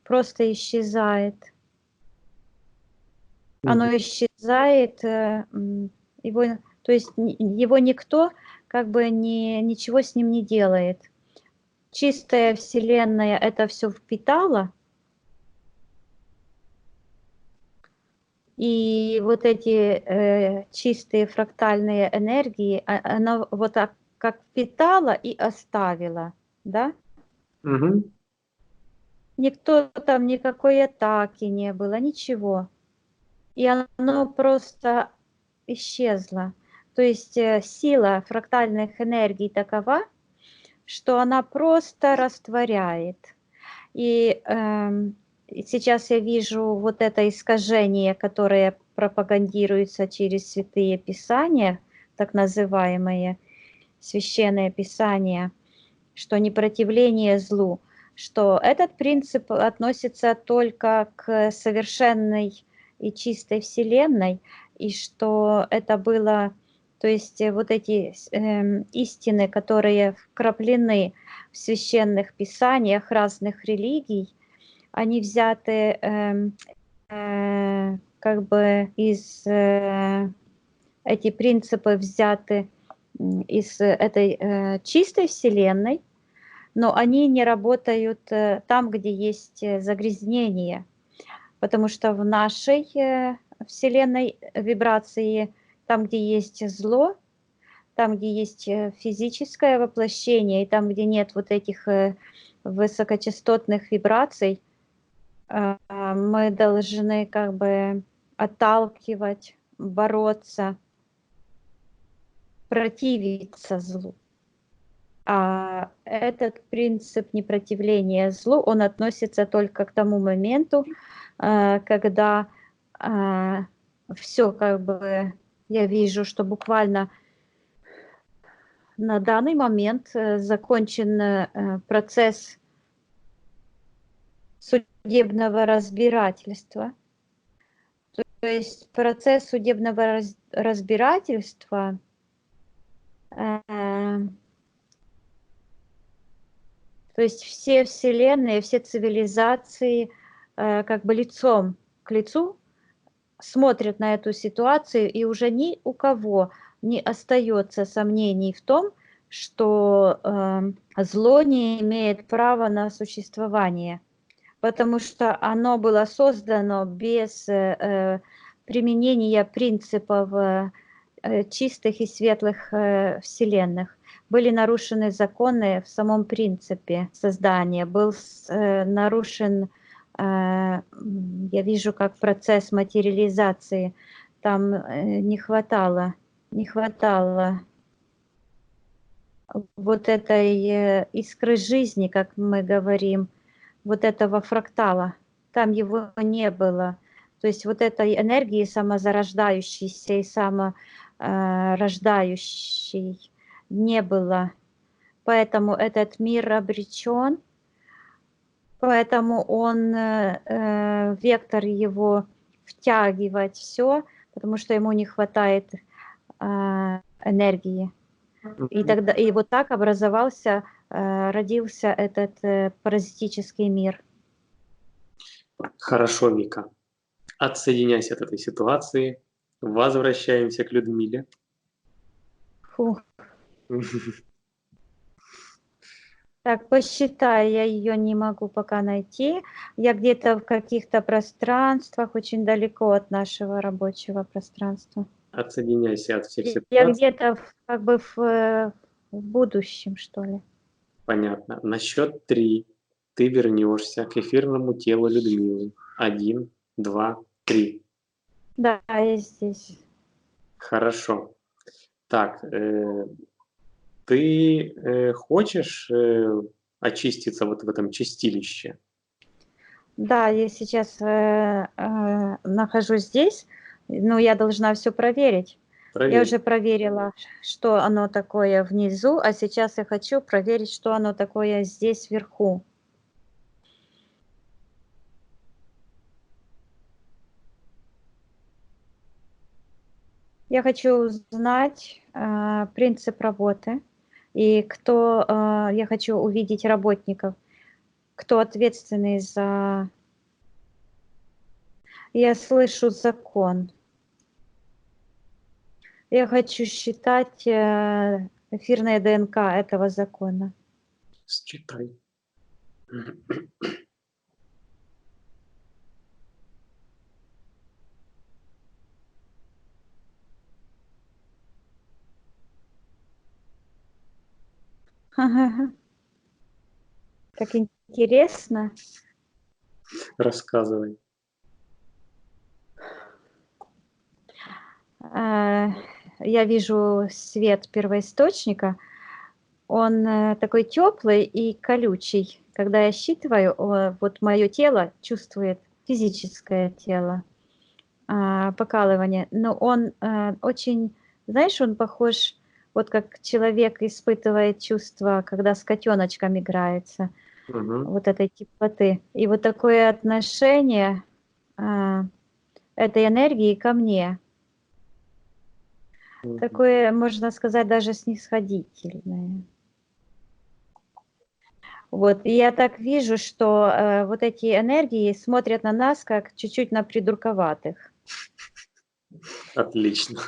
просто исчезает. Оно исчезает, его, то есть его никто как бы ничего с ним не делает. Чистая вселенная это все впитала, и вот эти чистые фрактальные энергии, она вот так как впитала и оставила, да? Угу. Никто там, никакой атаки не было, ничего. И оно просто исчезло. То есть сила фрактальных энергий такова, что она просто растворяет. И сейчас я вижу вот это искажение, которое пропагандируется через святые писания, так называемые священные писания, что непротивление злу, что этот принцип относится только к совершенной и чистой Вселенной, и что это было, то есть вот эти истины, которые вкраплены в священных писаниях разных религий, они взяты как бы из, эти принципы взяты из этой чистой Вселенной, но они не работают там, где есть загрязнение, потому что в нашей Вселенной вибрации, там, где есть зло, там, где есть физическое воплощение, и там, где нет вот этих высокочастотных вибраций, мы должны как бы отталкивать, бороться, противиться злу. А этот принцип непротивления злу, он относится только к тому моменту, когда все как бы, я вижу, что буквально на данный момент закончен процесс судебного разбирательства. То есть процесс судебного разбирательства то есть все вселенные, все цивилизации как бы лицом к лицу смотрят на эту ситуацию, и уже ни у кого не остается сомнений в том, что зло не имеет права на существование, потому что оно было создано без применения принципов чистых и светлых вселенных. Были нарушены законы в самом принципе создания, был нарушен Я вижу, как процесс материализации там не хватало вот этой искры жизни, как мы говорим, вот этого фрактала. Там его не было. То есть вот этой энергии самозарождающейся и саморождающей не было. Поэтому этот мир обречен, поэтому он, вектор его втягивать все, потому что ему не хватает энергии. И тогда и вот так образовался, родился этот паразитический мир. Хорошо, Вика. Отсоединяйся от этой ситуации. Возвращаемся к Людмиле. Фу. Так, посчитай, я ее не могу пока найти. Я где-то в каких-то пространствах, очень далеко от нашего рабочего пространства. Отсоединяйся от всех Я ситуаций. где-то как бы в будущем, что ли. Понятно. На счет 3 ты вернешься к эфирному телу Людмилы. 1, 2, 3. Да, я здесь. Хорошо. Так, ты хочешь очиститься вот в этом чистилище? Да, я сейчас нахожусь здесь, но я должна все проверить. Я Проверь. уже проверила, что оно такое внизу, а сейчас я хочу проверить, что оно такое здесь вверху. Я хочу узнать принцип работы и кто, я хочу увидеть работников, кто ответственный за... Я слышу закон. Я хочу считать эфирное ДНК этого закона. Считай. Как интересно. Рассказывай. Я вижу свет первоисточника. Он такой теплый и колючий. Когда я считываю, вот мое тело чувствует, физическое тело, покалывание. Но он очень, знаешь, он похож, вот как человек испытывает чувство, когда с котеночком играется, Угу. вот этой теплоты. И вот такое отношение этой энергии ко мне, такое, можно сказать, даже снисходительное. Вот, и я так вижу, что вот эти энергии смотрят на нас как чуть-чуть на придурковатых. Отлично.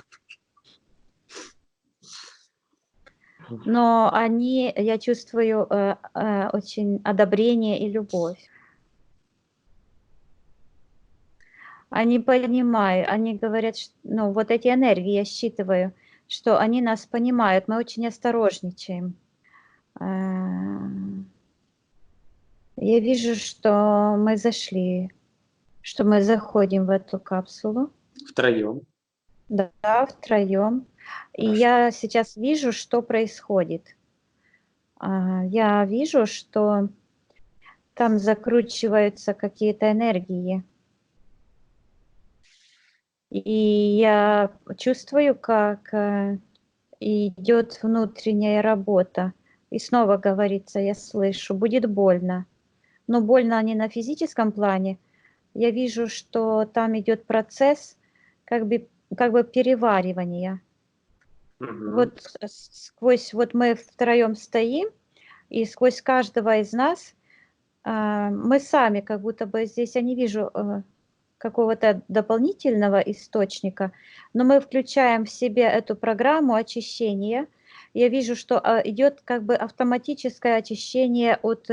Но они, я чувствую очень одобрение и любовь. Они понимают, они говорят, ну вот эти энергии я считываю, что они нас понимают, мы очень осторожничаем. Я вижу, что мы зашли, что мы заходим в эту капсулу. Втроем. Да, втроем. И я сейчас вижу, что происходит. Я вижу, что там закручиваются какие-то энергии. И я чувствую, как идет внутренняя работа. И снова говорится, я слышу, будет больно. Но больно не на физическом плане. Я вижу, что там идет процесс как бы переваривания. Угу. Вот сквозь, вот мы втроем стоим, и сквозь каждого из нас мы сами, как будто бы здесь я не вижу какого-то дополнительного источника, но мы включаем в себе эту программу очищения. Я вижу, что идет как бы автоматическое очищение от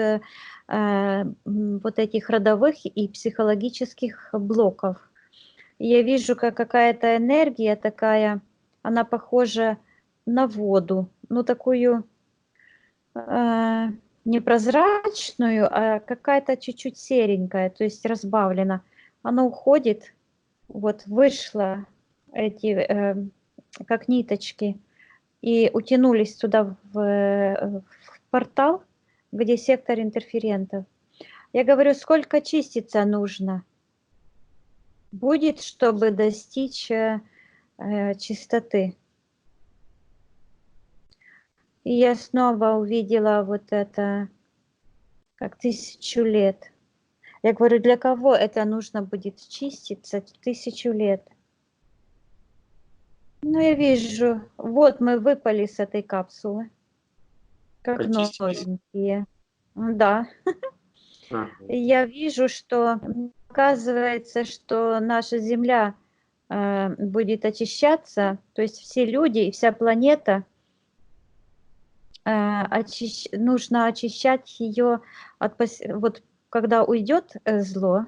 вот этих родовых и психологических блоков. Я вижу, как какая-то энергия такая, она похожа на воду, ну такую непрозрачную, а какая-то чуть-чуть серенькая, то есть разбавлена. Оно уходит, вот вышло эти, как ниточки, и утянулись туда в портал, где сектор интерферентов. Я говорю, сколько чиститься нужно будет, чтобы достичь чистоты. И я снова увидела вот это, как 1000 лет. Я говорю, для кого это нужно будет чиститься 1000 лет? Ну, я вижу, вот мы выпали с этой капсулы, как Очистились? новенькие. Да. Ага. И я вижу, что оказывается, что наша Земля будет очищаться, то есть все люди и вся планета, нужно очищать ее от вот когда уйдет зло,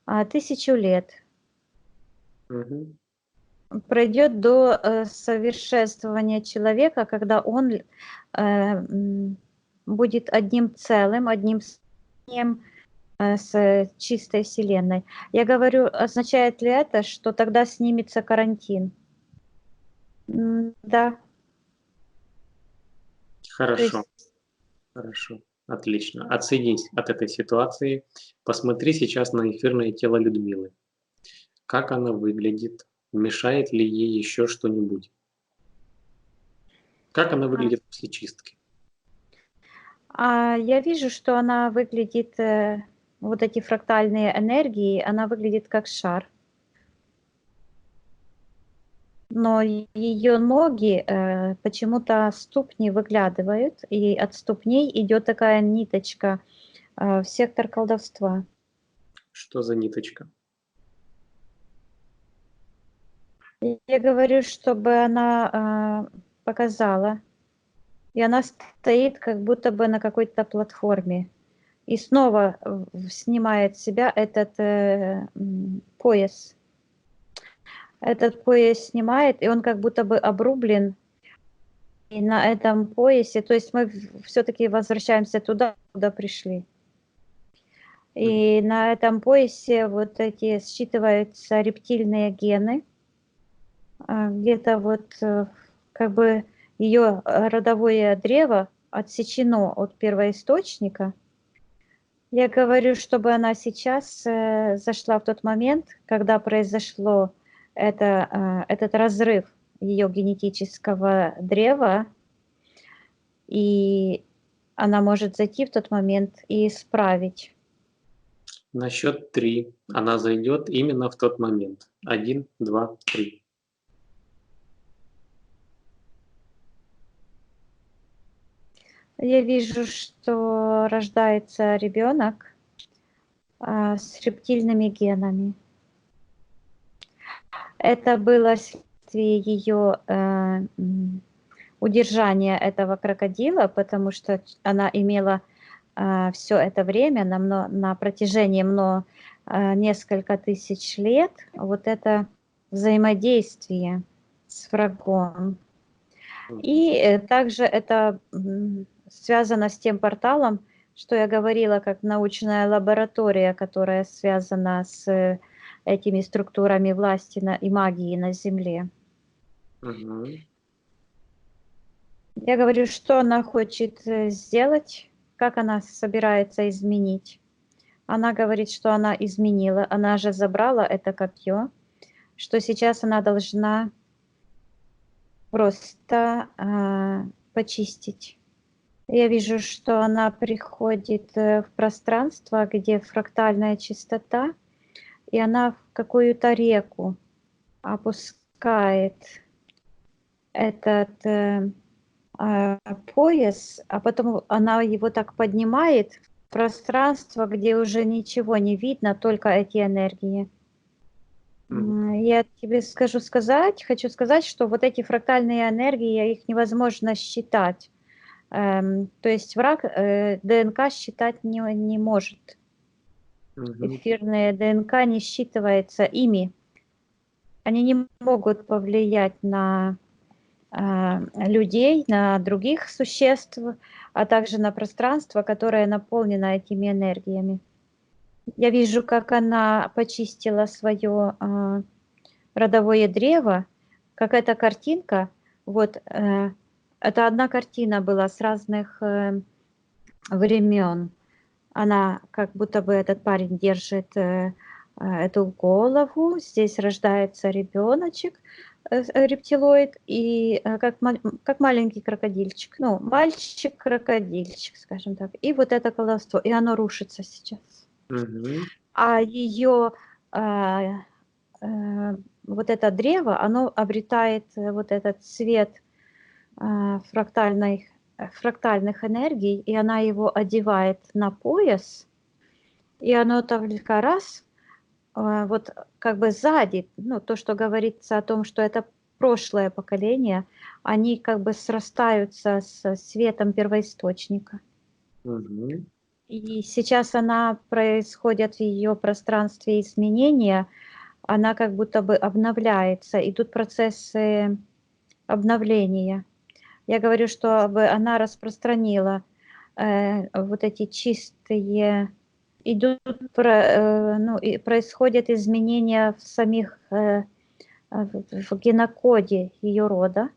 1000 лет Мгм. пройдет до совершенствования человека, когда он будет одним целым, одним сознанием с чистой Вселенной. Я говорю, означает ли это, что тогда снимется карантин? Да. То Хорошо, есть хорошо, отлично. Отсоединись от этой ситуации. Посмотри сейчас на эфирное тело Людмилы. Как она выглядит? Мешает ли ей еще что-нибудь? Как она выглядит после чистки? я вижу, что она выглядит, вот эти фрактальные энергии, она выглядит как шар. Но ее ноги, почему-то ступни выглядывают, и от ступней идет такая ниточка в сектор колдовства. Что за ниточка? Я говорю, чтобы она показала. И она стоит как будто бы на какой-то платформе. И снова снимает с себя этот пояс. Этот пояс снимает, и он как будто бы обрублен. И на этом поясе, то есть мы все-таки возвращаемся туда, куда пришли. И на этом поясе вот эти считываются рептильные гены. Где-то вот как бы ее родовое древо отсечено от первоисточника. Я говорю, чтобы она сейчас зашла в тот момент, когда произошло этот разрыв ее генетического древа, и она может зайти в тот момент и исправить. На счет 3 она зайдет именно в тот момент. 1, 2, 3. Я вижу, что рождается ребенок с рептильными генами. Это было следствие ее удержания этого крокодила, потому что она имела все это время на протяжении несколько тысяч лет вот это взаимодействие с врагом. И также это связано с тем порталом, что я говорила, как научная лаборатория, которая связана с этими структурами власти и магии на Земле. Угу. Я говорю, что она хочет сделать, как она собирается изменить. Она говорит, что она изменила, она же забрала это копье, что сейчас она должна просто почистить. Я вижу, что она приходит в пространство, где фрактальная чистота, и она в какую-то реку опускает этот пояс, а потом она его так поднимает в пространство, где уже ничего не видно, только эти энергии. Я тебе хочу сказать, что вот эти фрактальные энергии, их невозможно считать. То есть враг ДНК считать не может. Эфирные ДНК не считывается ими. Они не могут повлиять на людей, на других существ, а также на пространство, которое наполнено этими энергиями. Я вижу, как она почистила свое родовое древо, как эта картинка, вот это одна картина была с разных времен. Она как будто бы этот парень держит эту голову, здесь рождается ребеночек, рептилоид, и как маленький крокодильчик, ну, мальчик-крокодильчик, скажем так. И вот это колдовство, и оно рушится сейчас. Мгм. А ее вот это древо, оно обретает вот этот цвет фрактальных энергий, и она его одевает на пояс, и оно только раз, вот как бы сзади, ну, то, что говорится о том, что это прошлое поколение, они как бы срастаются с светом первоисточника. Мгм. И сейчас происходят в ее пространстве изменения, она как будто бы обновляется, идут процессы обновления. Я говорю, чтобы она распространила вот эти чистые, ну, и происходят изменения в самих, в генокоде ее рода.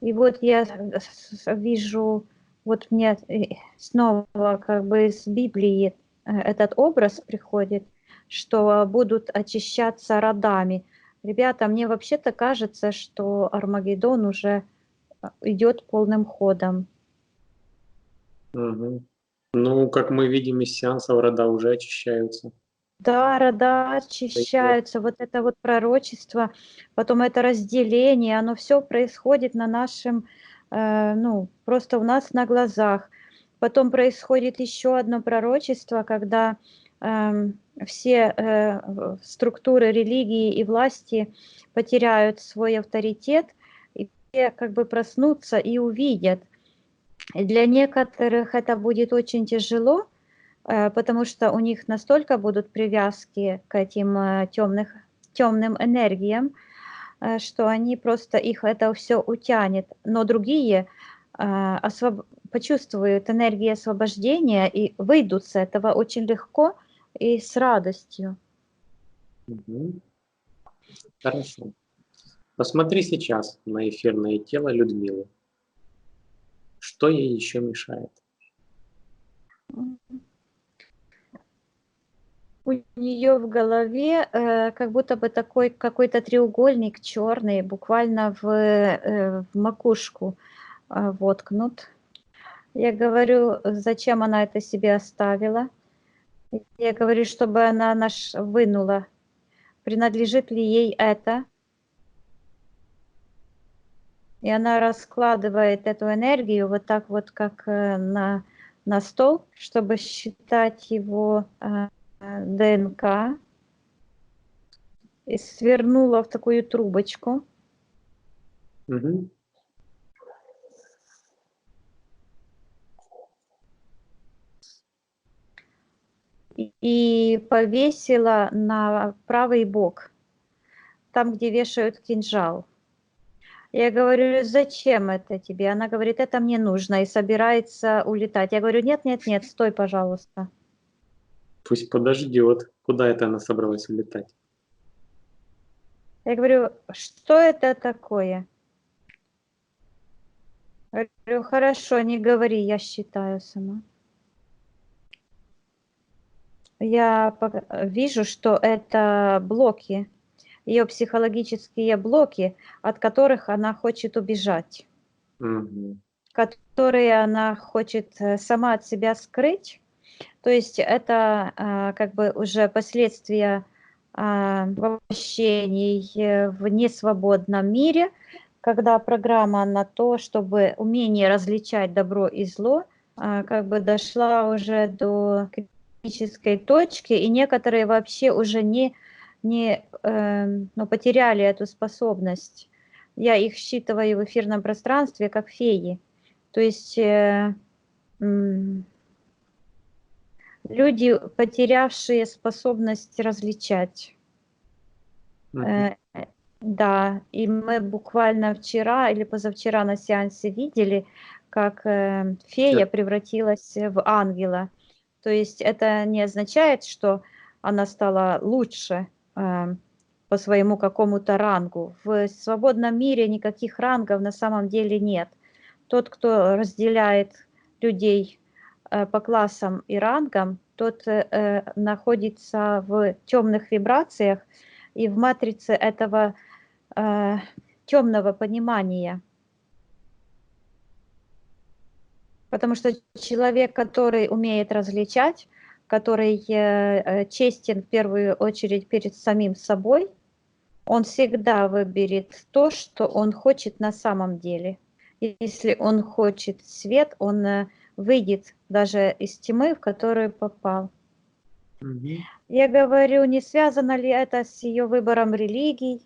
И вот я вижу, вот мне снова как бы из Библии этот образ приходит, что будут очищаться родами. Ребята, мне вообще-то кажется, что Армагеддон уже идет полным ходом. Мгм. Ну, как мы видим из сеансов, рода уже очищаются. Да, рода Пойдёт. очищаются, вот это вот пророчество, потом это разделение, оно все происходит на нашем, ну, просто у нас на глазах. Потом происходит еще одно пророчество, когда все структуры религии и власти потеряют свой авторитет, и все как бы проснутся и увидят. И для некоторых это будет очень тяжело, потому что у них настолько будут привязки к этим темным энергиям, что они просто их это все утянет. Но другие почувствуют энергию освобождения и выйдут с этого очень легко и с радостью. Мгм. Хорошо. Посмотри сейчас на эфирное тело Людмилы. Что ей еще мешает? У нее в голове как будто бы такой какой-то треугольник черный, буквально в макушку воткнут. Я говорю, зачем она это себе оставила. Я говорю, чтобы она вынула, принадлежит ли ей это. И она раскладывает эту энергию вот так вот, как на стол, чтобы считать его ДНК. И свернула в такую трубочку. Мгм. И повесила на правый бок, там, где вешают кинжал. Я говорю, зачем это тебе? Она говорит, это мне нужно, и собирается улетать. Я говорю, нет, нет, нет, стой, пожалуйста. Пусть подождет. Куда это она собралась улетать? Я говорю, что это такое? Я говорю, хорошо, не говори, я считаю сама. Я вижу, что это блоки, ее психологические блоки, от которых она хочет убежать, Мгм. которые она хочет сама от себя скрыть. То есть это как бы уже последствия воплощений в несвободном мире, когда программа на то, чтобы умение различать добро и зло, как бы дошла уже до критической точки, и некоторые вообще уже ну, потеряли эту способность. Я их считываю в эфирном пространстве как феи. То есть люди, потерявшие способность различать. Мгм. Да, и мы буквально вчера или позавчера на сеансе видели, как фея превратилась в ангела. То есть это не означает, что она стала лучше по своему какому-то рангу. В свободном мире никаких рангов на самом деле нет. Тот, кто разделяет людей по классам и рангам, тот находится в темных вибрациях и в матрице этого темного понимания. Потому что человек, который умеет различать, который честен в первую очередь перед самим собой, он всегда выберет то, что он хочет на самом деле. И если он хочет свет, он выйдет даже из тьмы, в которую попал. Мгм. Я говорю, не связано ли это с ее выбором религий?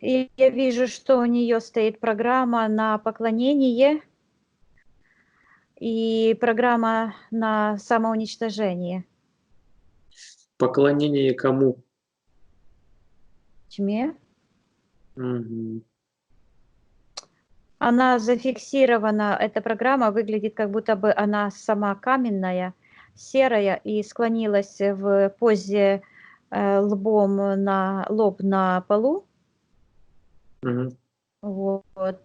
И я вижу, что у нее стоит программа на поклонение и программа на самоуничтожение. Поклонение кому? Тьме. Мгм. Она зафиксирована, эта программа выглядит, как будто бы она сама каменная, серая и склонилась в позе лбом на лоб на полу. Мгм. Вот.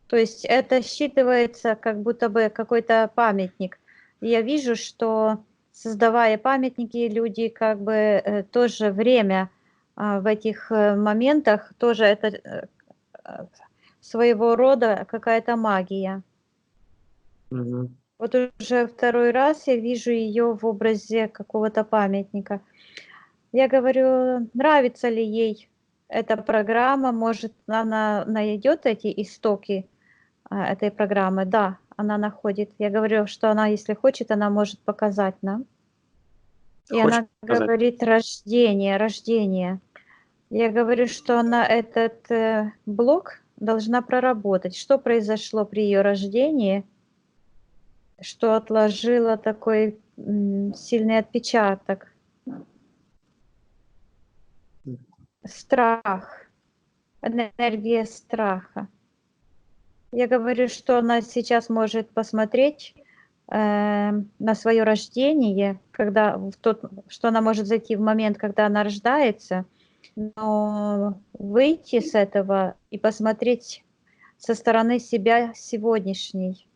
То есть это считывается как будто бы какой-то памятник. Я вижу, что создавая памятники, люди как бы тоже время в этих моментах, тоже это своего рода какая-то магия. Мгм. Вот уже второй раз я вижу ее в образе какого-то памятника. Я говорю, нравится ли ей эта программа, может, она найдет эти истоки этой программы. Да, она находит. Я говорю, что она, если хочет, она может показать нам. И Хочешь она сказать? говорит рождение, рождение. Я говорю, что она этот блок должна проработать. Что произошло при ее рождении, что отложило такой сильный отпечаток. Страх, энергия страха. Я говорю, что она сейчас может посмотреть на свое рождение, когда что она может зайти в момент, когда она рождается, но выйти с этого и посмотреть со стороны себя сегодняшней.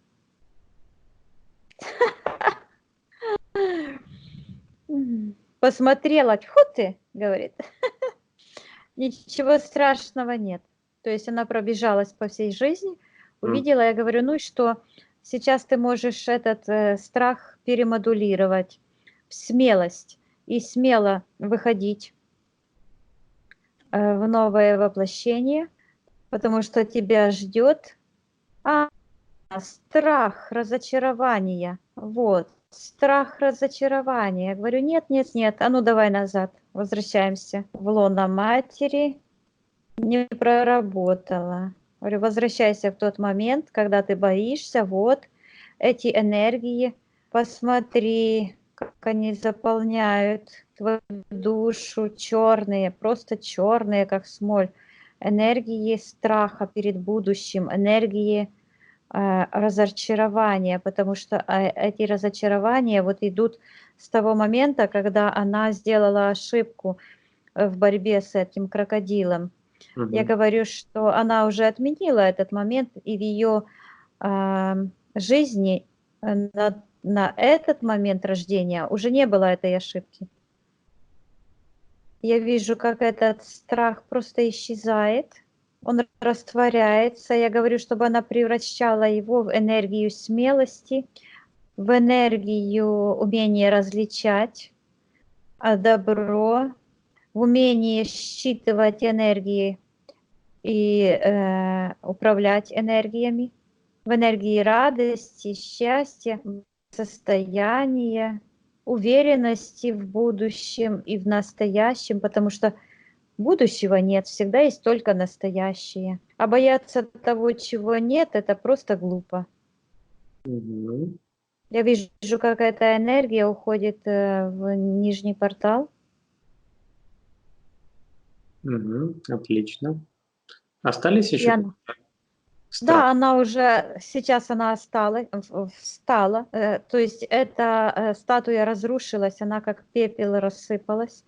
Посмотрела, тьфу ты, говорит, ничего страшного нет. То есть она пробежалась по всей жизни, увидела, я говорю, ну и что, сейчас ты можешь этот страх перемодулировать в смелость и смело выходить в новое воплощение, потому что тебя ждет страх разочарования. Вот, страх разочарования. Я говорю, нет, нет, нет, а ну давай назад, возвращаемся в лоно матери. Не проработала. Говорю, возвращайся в тот момент, когда ты боишься, вот эти энергии, посмотри, как они заполняют твою душу, черные, просто черные, как смоль, энергии страха перед будущим, энергии разочарования, потому что эти разочарования вот идут с того момента, когда она сделала ошибку в борьбе с этим крокодилом. Я говорю, что она уже отменила этот момент, и в ее жизни на этот момент рождения уже не было этой ошибки. Я вижу, как этот страх просто исчезает, он растворяется. Я говорю, чтобы она превращала его в энергию смелости, в энергию умения различать добро, в умении считывать энергии и управлять энергиями, в энергии радости, счастья, состояния, уверенности в будущем и в настоящем, потому что будущего нет, всегда есть только настоящее. А бояться того, чего нет, это просто глупо. Мгм. Я вижу, как эта энергия уходит в нижний портал. Отлично. Остались И еще она, страхи? да, она уже, сейчас она встала, то есть эта статуя разрушилась, она как пепел рассыпалась.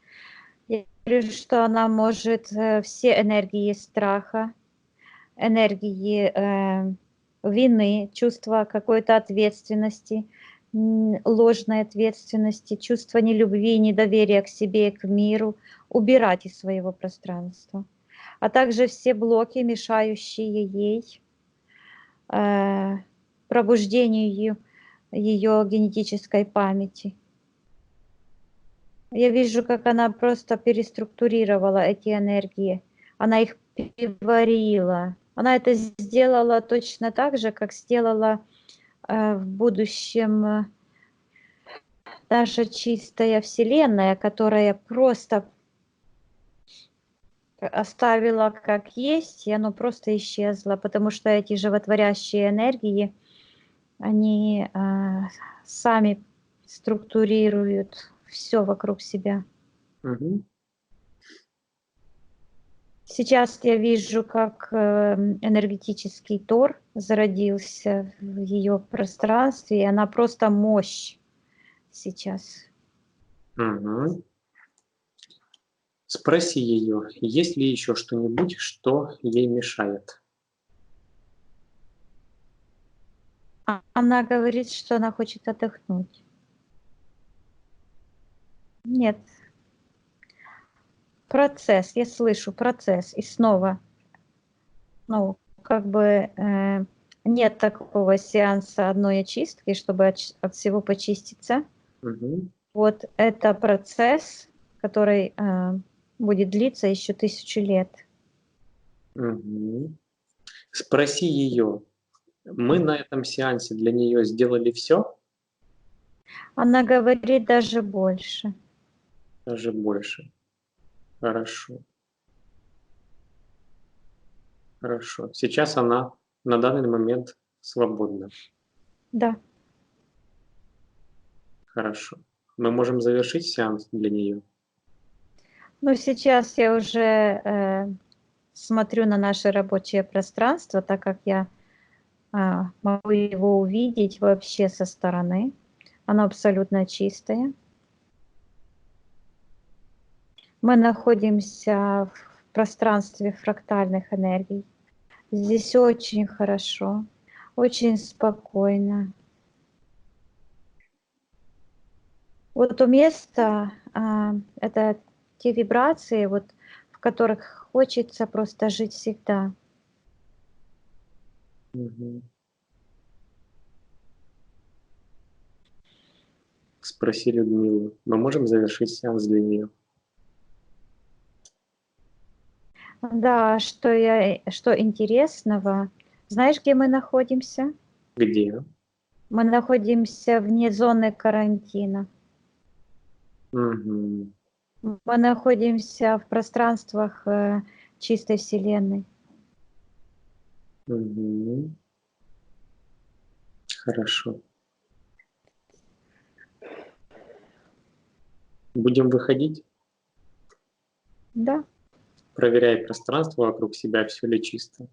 Я вижу, что она может все энергии страха, энергии вины, чувство какой-то ответственности, ложной ответственности, чувство нелюбви, недоверия к себе и к миру убирать из своего пространства. А также все блоки, мешающие ей пробуждению ее генетической памяти. Я вижу, как она просто переструктурировала эти энергии. Она их переварила. Она это сделала точно так же, как сделала в будущем наша чистая Вселенная, которая просто оставила как есть, и оно просто исчезло, потому что эти животворящие энергии, они сами структурируют все вокруг себя. Мгм. Сейчас я вижу, как энергетический Тор зародился в ее пространстве, и она просто мощь сейчас. Мгм. Спроси ее, есть ли еще что-нибудь, что ей мешает. Она говорит, что она хочет отдохнуть. Нет. Процесс, я слышу процесс. И снова, ну, как бы нет такого сеанса одной очистки, чтобы от всего почиститься. Мгм. Вот это процесс, который будет длиться еще 1000 лет. Мгм. Спроси ее, мы на этом сеансе для нее сделали все, Она говорит даже больше. даже больше. Хорошо, хорошо. Сейчас она на данный момент свободна. Да, Хорошо. Мы можем завершить сеанс для нее. но сейчас я уже смотрю на наше рабочее пространство, так как я могу его увидеть вообще со стороны. Оно абсолютно чистое. Мы находимся в пространстве фрактальных энергий. Здесь очень хорошо, очень спокойно. Вот то место, это те вибрации, вот, в которых хочется просто жить всегда. Мгм. Спроси Людмилу, мы можем завершить сеанс для нее? Да, что интересного. Знаешь, где мы находимся? Где? Мы находимся вне зоны карантина. Мгм. Мы находимся в пространствах чистой Вселенной. Мгм. Хорошо. Будем выходить? Да, Проверяй пространство вокруг себя, все ли чисто.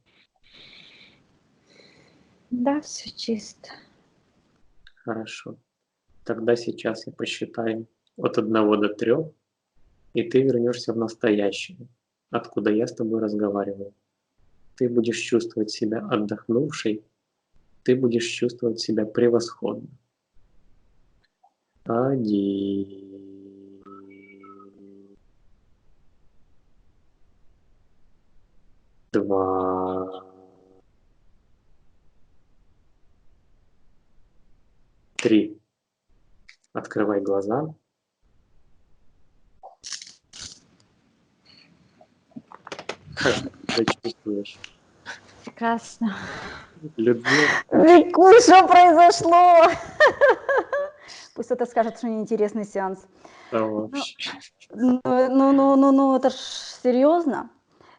да, все чисто. Хорошо. Тогда сейчас я посчитаю от 1 до 3, и ты вернешься в настоящее, откуда я с тобой разговариваю. Ты будешь чувствовать себя отдохнувшей, ты будешь чувствовать себя превосходно. 1, 2, 3. Открывай глаза. Как ты себя чувствуешь? Прекрасно. Людмила, Викусь, что произошло? Пусть это скажет, что неинтересный сеанс. вообще. Это ж серьезно.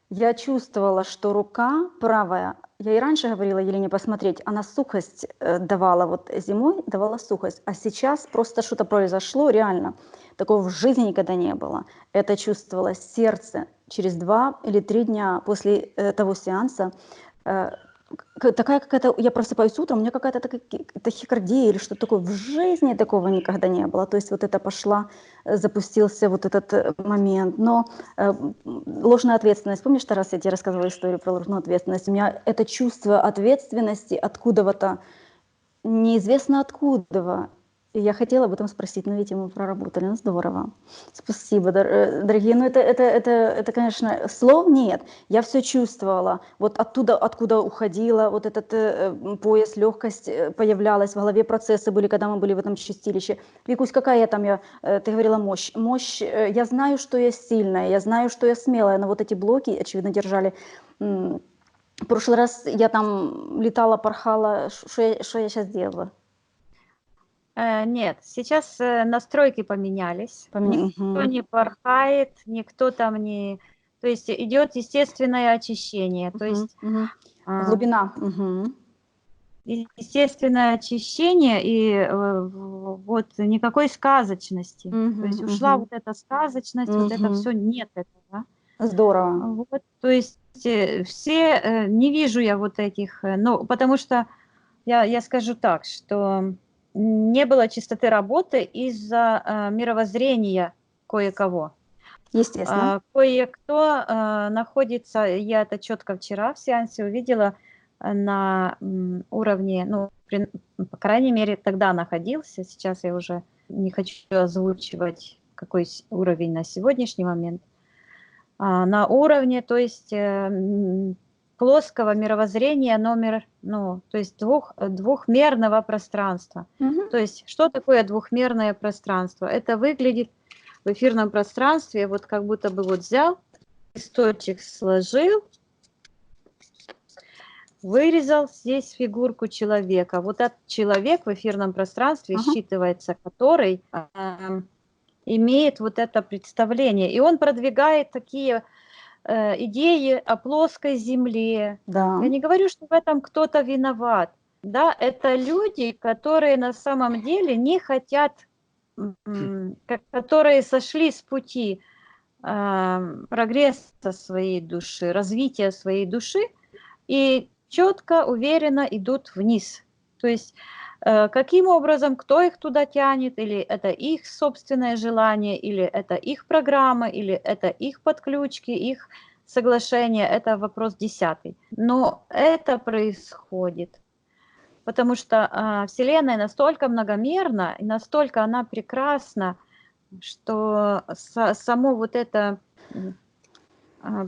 Я чувствовала, что рука правая, я и раньше говорила Елене посмотреть, она сухость давала, вот зимой давала сухость, а сейчас просто что-то произошло, реально. Такого в жизни никогда не было. Это чувствовалось сердце через 2 или 3 дня после того сеанса. Такая какая-то, я просыпаюсь утром, у меня какая-то тахикардия или что-то такое. В жизни такого никогда не было. То есть вот это запустился вот этот момент. Но ложная ответственность, помнишь, Тарас, я тебе рассказывала историю про ложную ответственность? У меня это чувство ответственности откуда-то, неизвестно откуда. И я хотела об этом спросить, но видите, мы проработали, ну здорово. Спасибо, дорогие. Ну это, конечно, слов нет. Я все чувствовала. Вот оттуда, откуда уходила, вот этот пояс, легкость появлялась, в голове процессы были, когда мы были в этом чистилище. Викусь, какая ты говорила мощь. Мощь, я знаю, что я сильная, я знаю, что я смелая, но вот эти блоки, очевидно, держали. В прошлый раз я там летала, порхала. Что я сейчас делала? Нет, сейчас настройки поменялись. Никто не порхает, никто там не... То есть идет естественное очищение. То есть глубина. Естественное очищение и вот никакой сказочности. То есть ушла вот эта сказочность, вот это все, нет этого. Здорово. Вот, то есть все, не вижу я вот этих, ну, потому что я скажу так, что не было чистоты работы из-за мировоззрения кое-кого. Естественно. Кое-кто находится, я это четко вчера в сеансе увидела, на уровне, ну, по крайней мере, тогда находился, сейчас я уже не хочу озвучивать, какой уровень на сегодняшний момент, на уровне, то есть плоского мировоззрения то есть двухмерного пространства. То есть что такое двухмерное пространство? Это выглядит в эфирном пространстве, вот как будто бы вот взял, листочек сложил, вырезал здесь фигурку человека. Вот этот человек в эфирном пространстве считывается, который имеет вот это представление. И он продвигает такие идеи о плоской земле. Да. Я не говорю, что в этом кто-то виноват. Да, это люди, которые на самом деле не хотят, которые сошли с пути прогресса своей души, развития своей души и четко, уверенно идут вниз. То есть каким образом, кто их туда тянет, или это их собственное желание, или это их программа, или это их подключки, их соглашение, это вопрос 10. Но это происходит, потому что Вселенная настолько многомерна, и настолько она прекрасна, что само вот это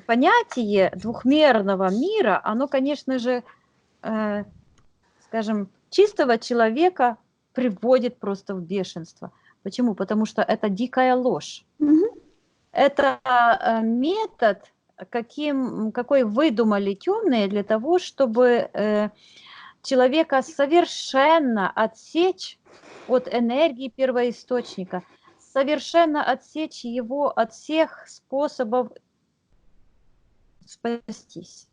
понятие двухмерного мира, оно, конечно же, скажем, чистого человека приводит просто в бешенство. Почему? Потому что это дикая ложь. Это метод, какой выдумали темные для того, чтобы человека совершенно отсечь от энергии первоисточника, совершенно отсечь его от всех способов спастись.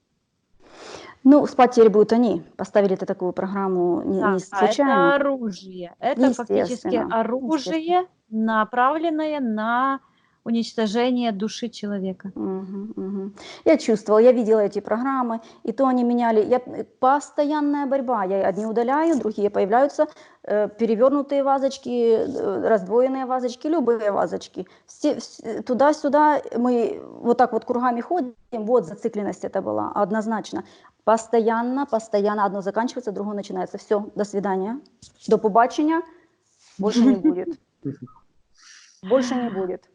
Ну, спать теперь будут они. Поставили такую программу не случайно. Это оружие. Это фактически оружие, направленное на уничтожение души человека. Я чувствовала, я видела эти программы, и то они меняли. Постоянная борьба. Я одни удаляю, другие появляются, перевернутые вазочки, раздвоенные вазочки, любые вазочки. Туда-сюда мы вот так вот кругами ходим. Вот зацикленность это была, однозначно. Постоянно одно заканчивается, другое начинается. Все, до свидания. До побачення. Больше не будет. Больше не будет.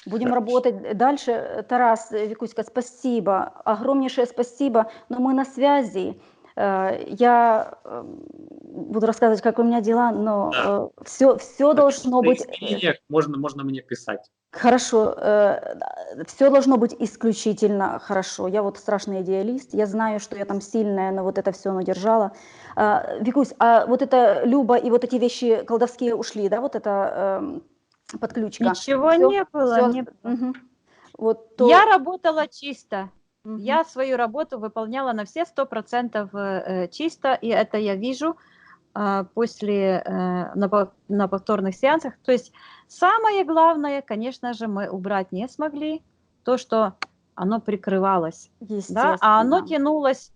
Будем работать дальше. Тарас, Викуська, спасибо. Огромнейшее спасибо. Но мы на связи. Я буду рассказывать, как у меня дела, но все должно быть... Можно мне писать. Хорошо, все должно быть исключительно хорошо. Я вот страшный идеалист, я знаю, что я там сильная, но вот это все оно держала. Викусь, а вот это Люба и вот эти вещи колдовские ушли, да, вот это подключка? Ничего не было. Вот Я работала чисто. Я свою работу выполняла на все 100% чисто, и это я вижу после, на повторных сеансах. То есть самое главное, конечно же, мы убрать не смогли, то, что оно прикрывалось, да, а оно тянулось,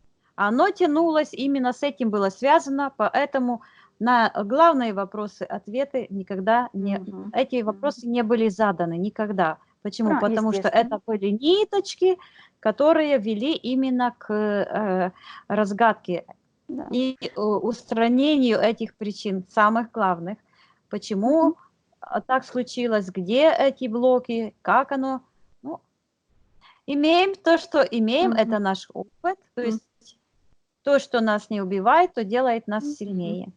именно с этим было связано, поэтому на главные вопросы ответы никогда не, Мгм. эти вопросы не были заданы никогда. Почему? Потому что Естественно. это были ниточки, которые вели именно к разгадке Да. и устранению этих причин, самых главных. Почему так случилось, где эти блоки, как оно. Ну, имеем то, что имеем, Мгм. это наш опыт. То Мгм. есть то, что нас не убивает, то делает нас Мгм. сильнее.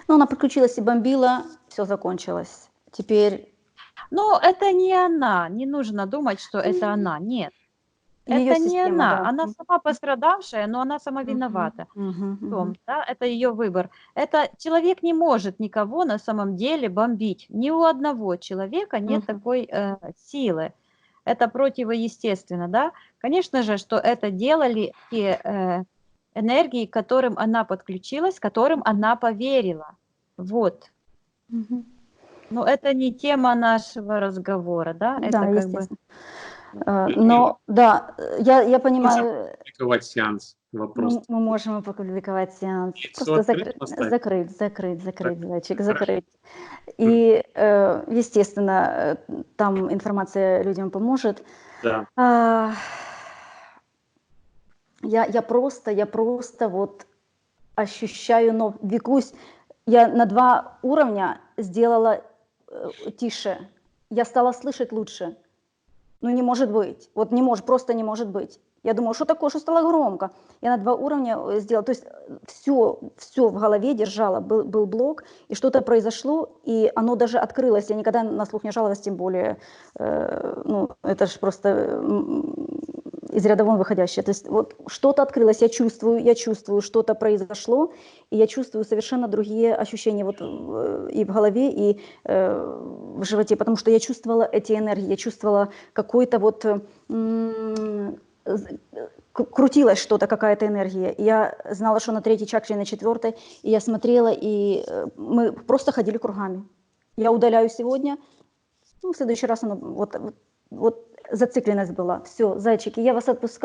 Ну, она подключилась и бомбила, все закончилось. Теперь Но это не она. Не нужно думать, что это она. Нет, ее это не система, она. да. Она сама пострадавшая, но она сама Мгм. виновата. Мгм. В Мгм. том, да, это ее выбор. Это человек не может никого на самом деле бомбить. Ни у одного человека нет Мгм. такой силы. Это противоестественно, да. Конечно же, что это делали те энергии, к которым она подключилась, которым она поверила. Вот. Мгм. Но это не тема нашего разговора, да. Это Да, как бы естественно. Людмила, Но да, я можем понимаю, опубликовать сеанс? Вопрос. мы можем опубликовать сеанс. Яйцо Просто открыто поставить? закрыть, зайчик, Хорошо. закрыть. И, естественно, там информация людям поможет. Да. А, я просто вот ощущаю, но векусь. Я на 2 уровня сделала, тише. Я стала слышать лучше. Ну, не может быть. Вот не может, просто не может быть. Я думала, что такое, что стало громко. Я на 2 уровня сделала. То есть все в голове держала. Был блок, и что-то произошло, и оно даже открылось. Я никогда на слух не жаловалась, тем более, ну, это же просто из ряда вон выходящее. То есть вот что-то открылось, я чувствую, что-то произошло, и я чувствую совершенно другие ощущения вот и в голове, и в животе, потому что я чувствовала эти энергии, я чувствовала какой-то вот крутилось что-то, какая-то энергия. И я знала, что на 3-й чакре, на 4-й, и я смотрела, и мы просто ходили кругами. Я удаляю сегодня, ну, в следующий раз оно вот зацикленность была. Все, зайчики, я вас отпускаю.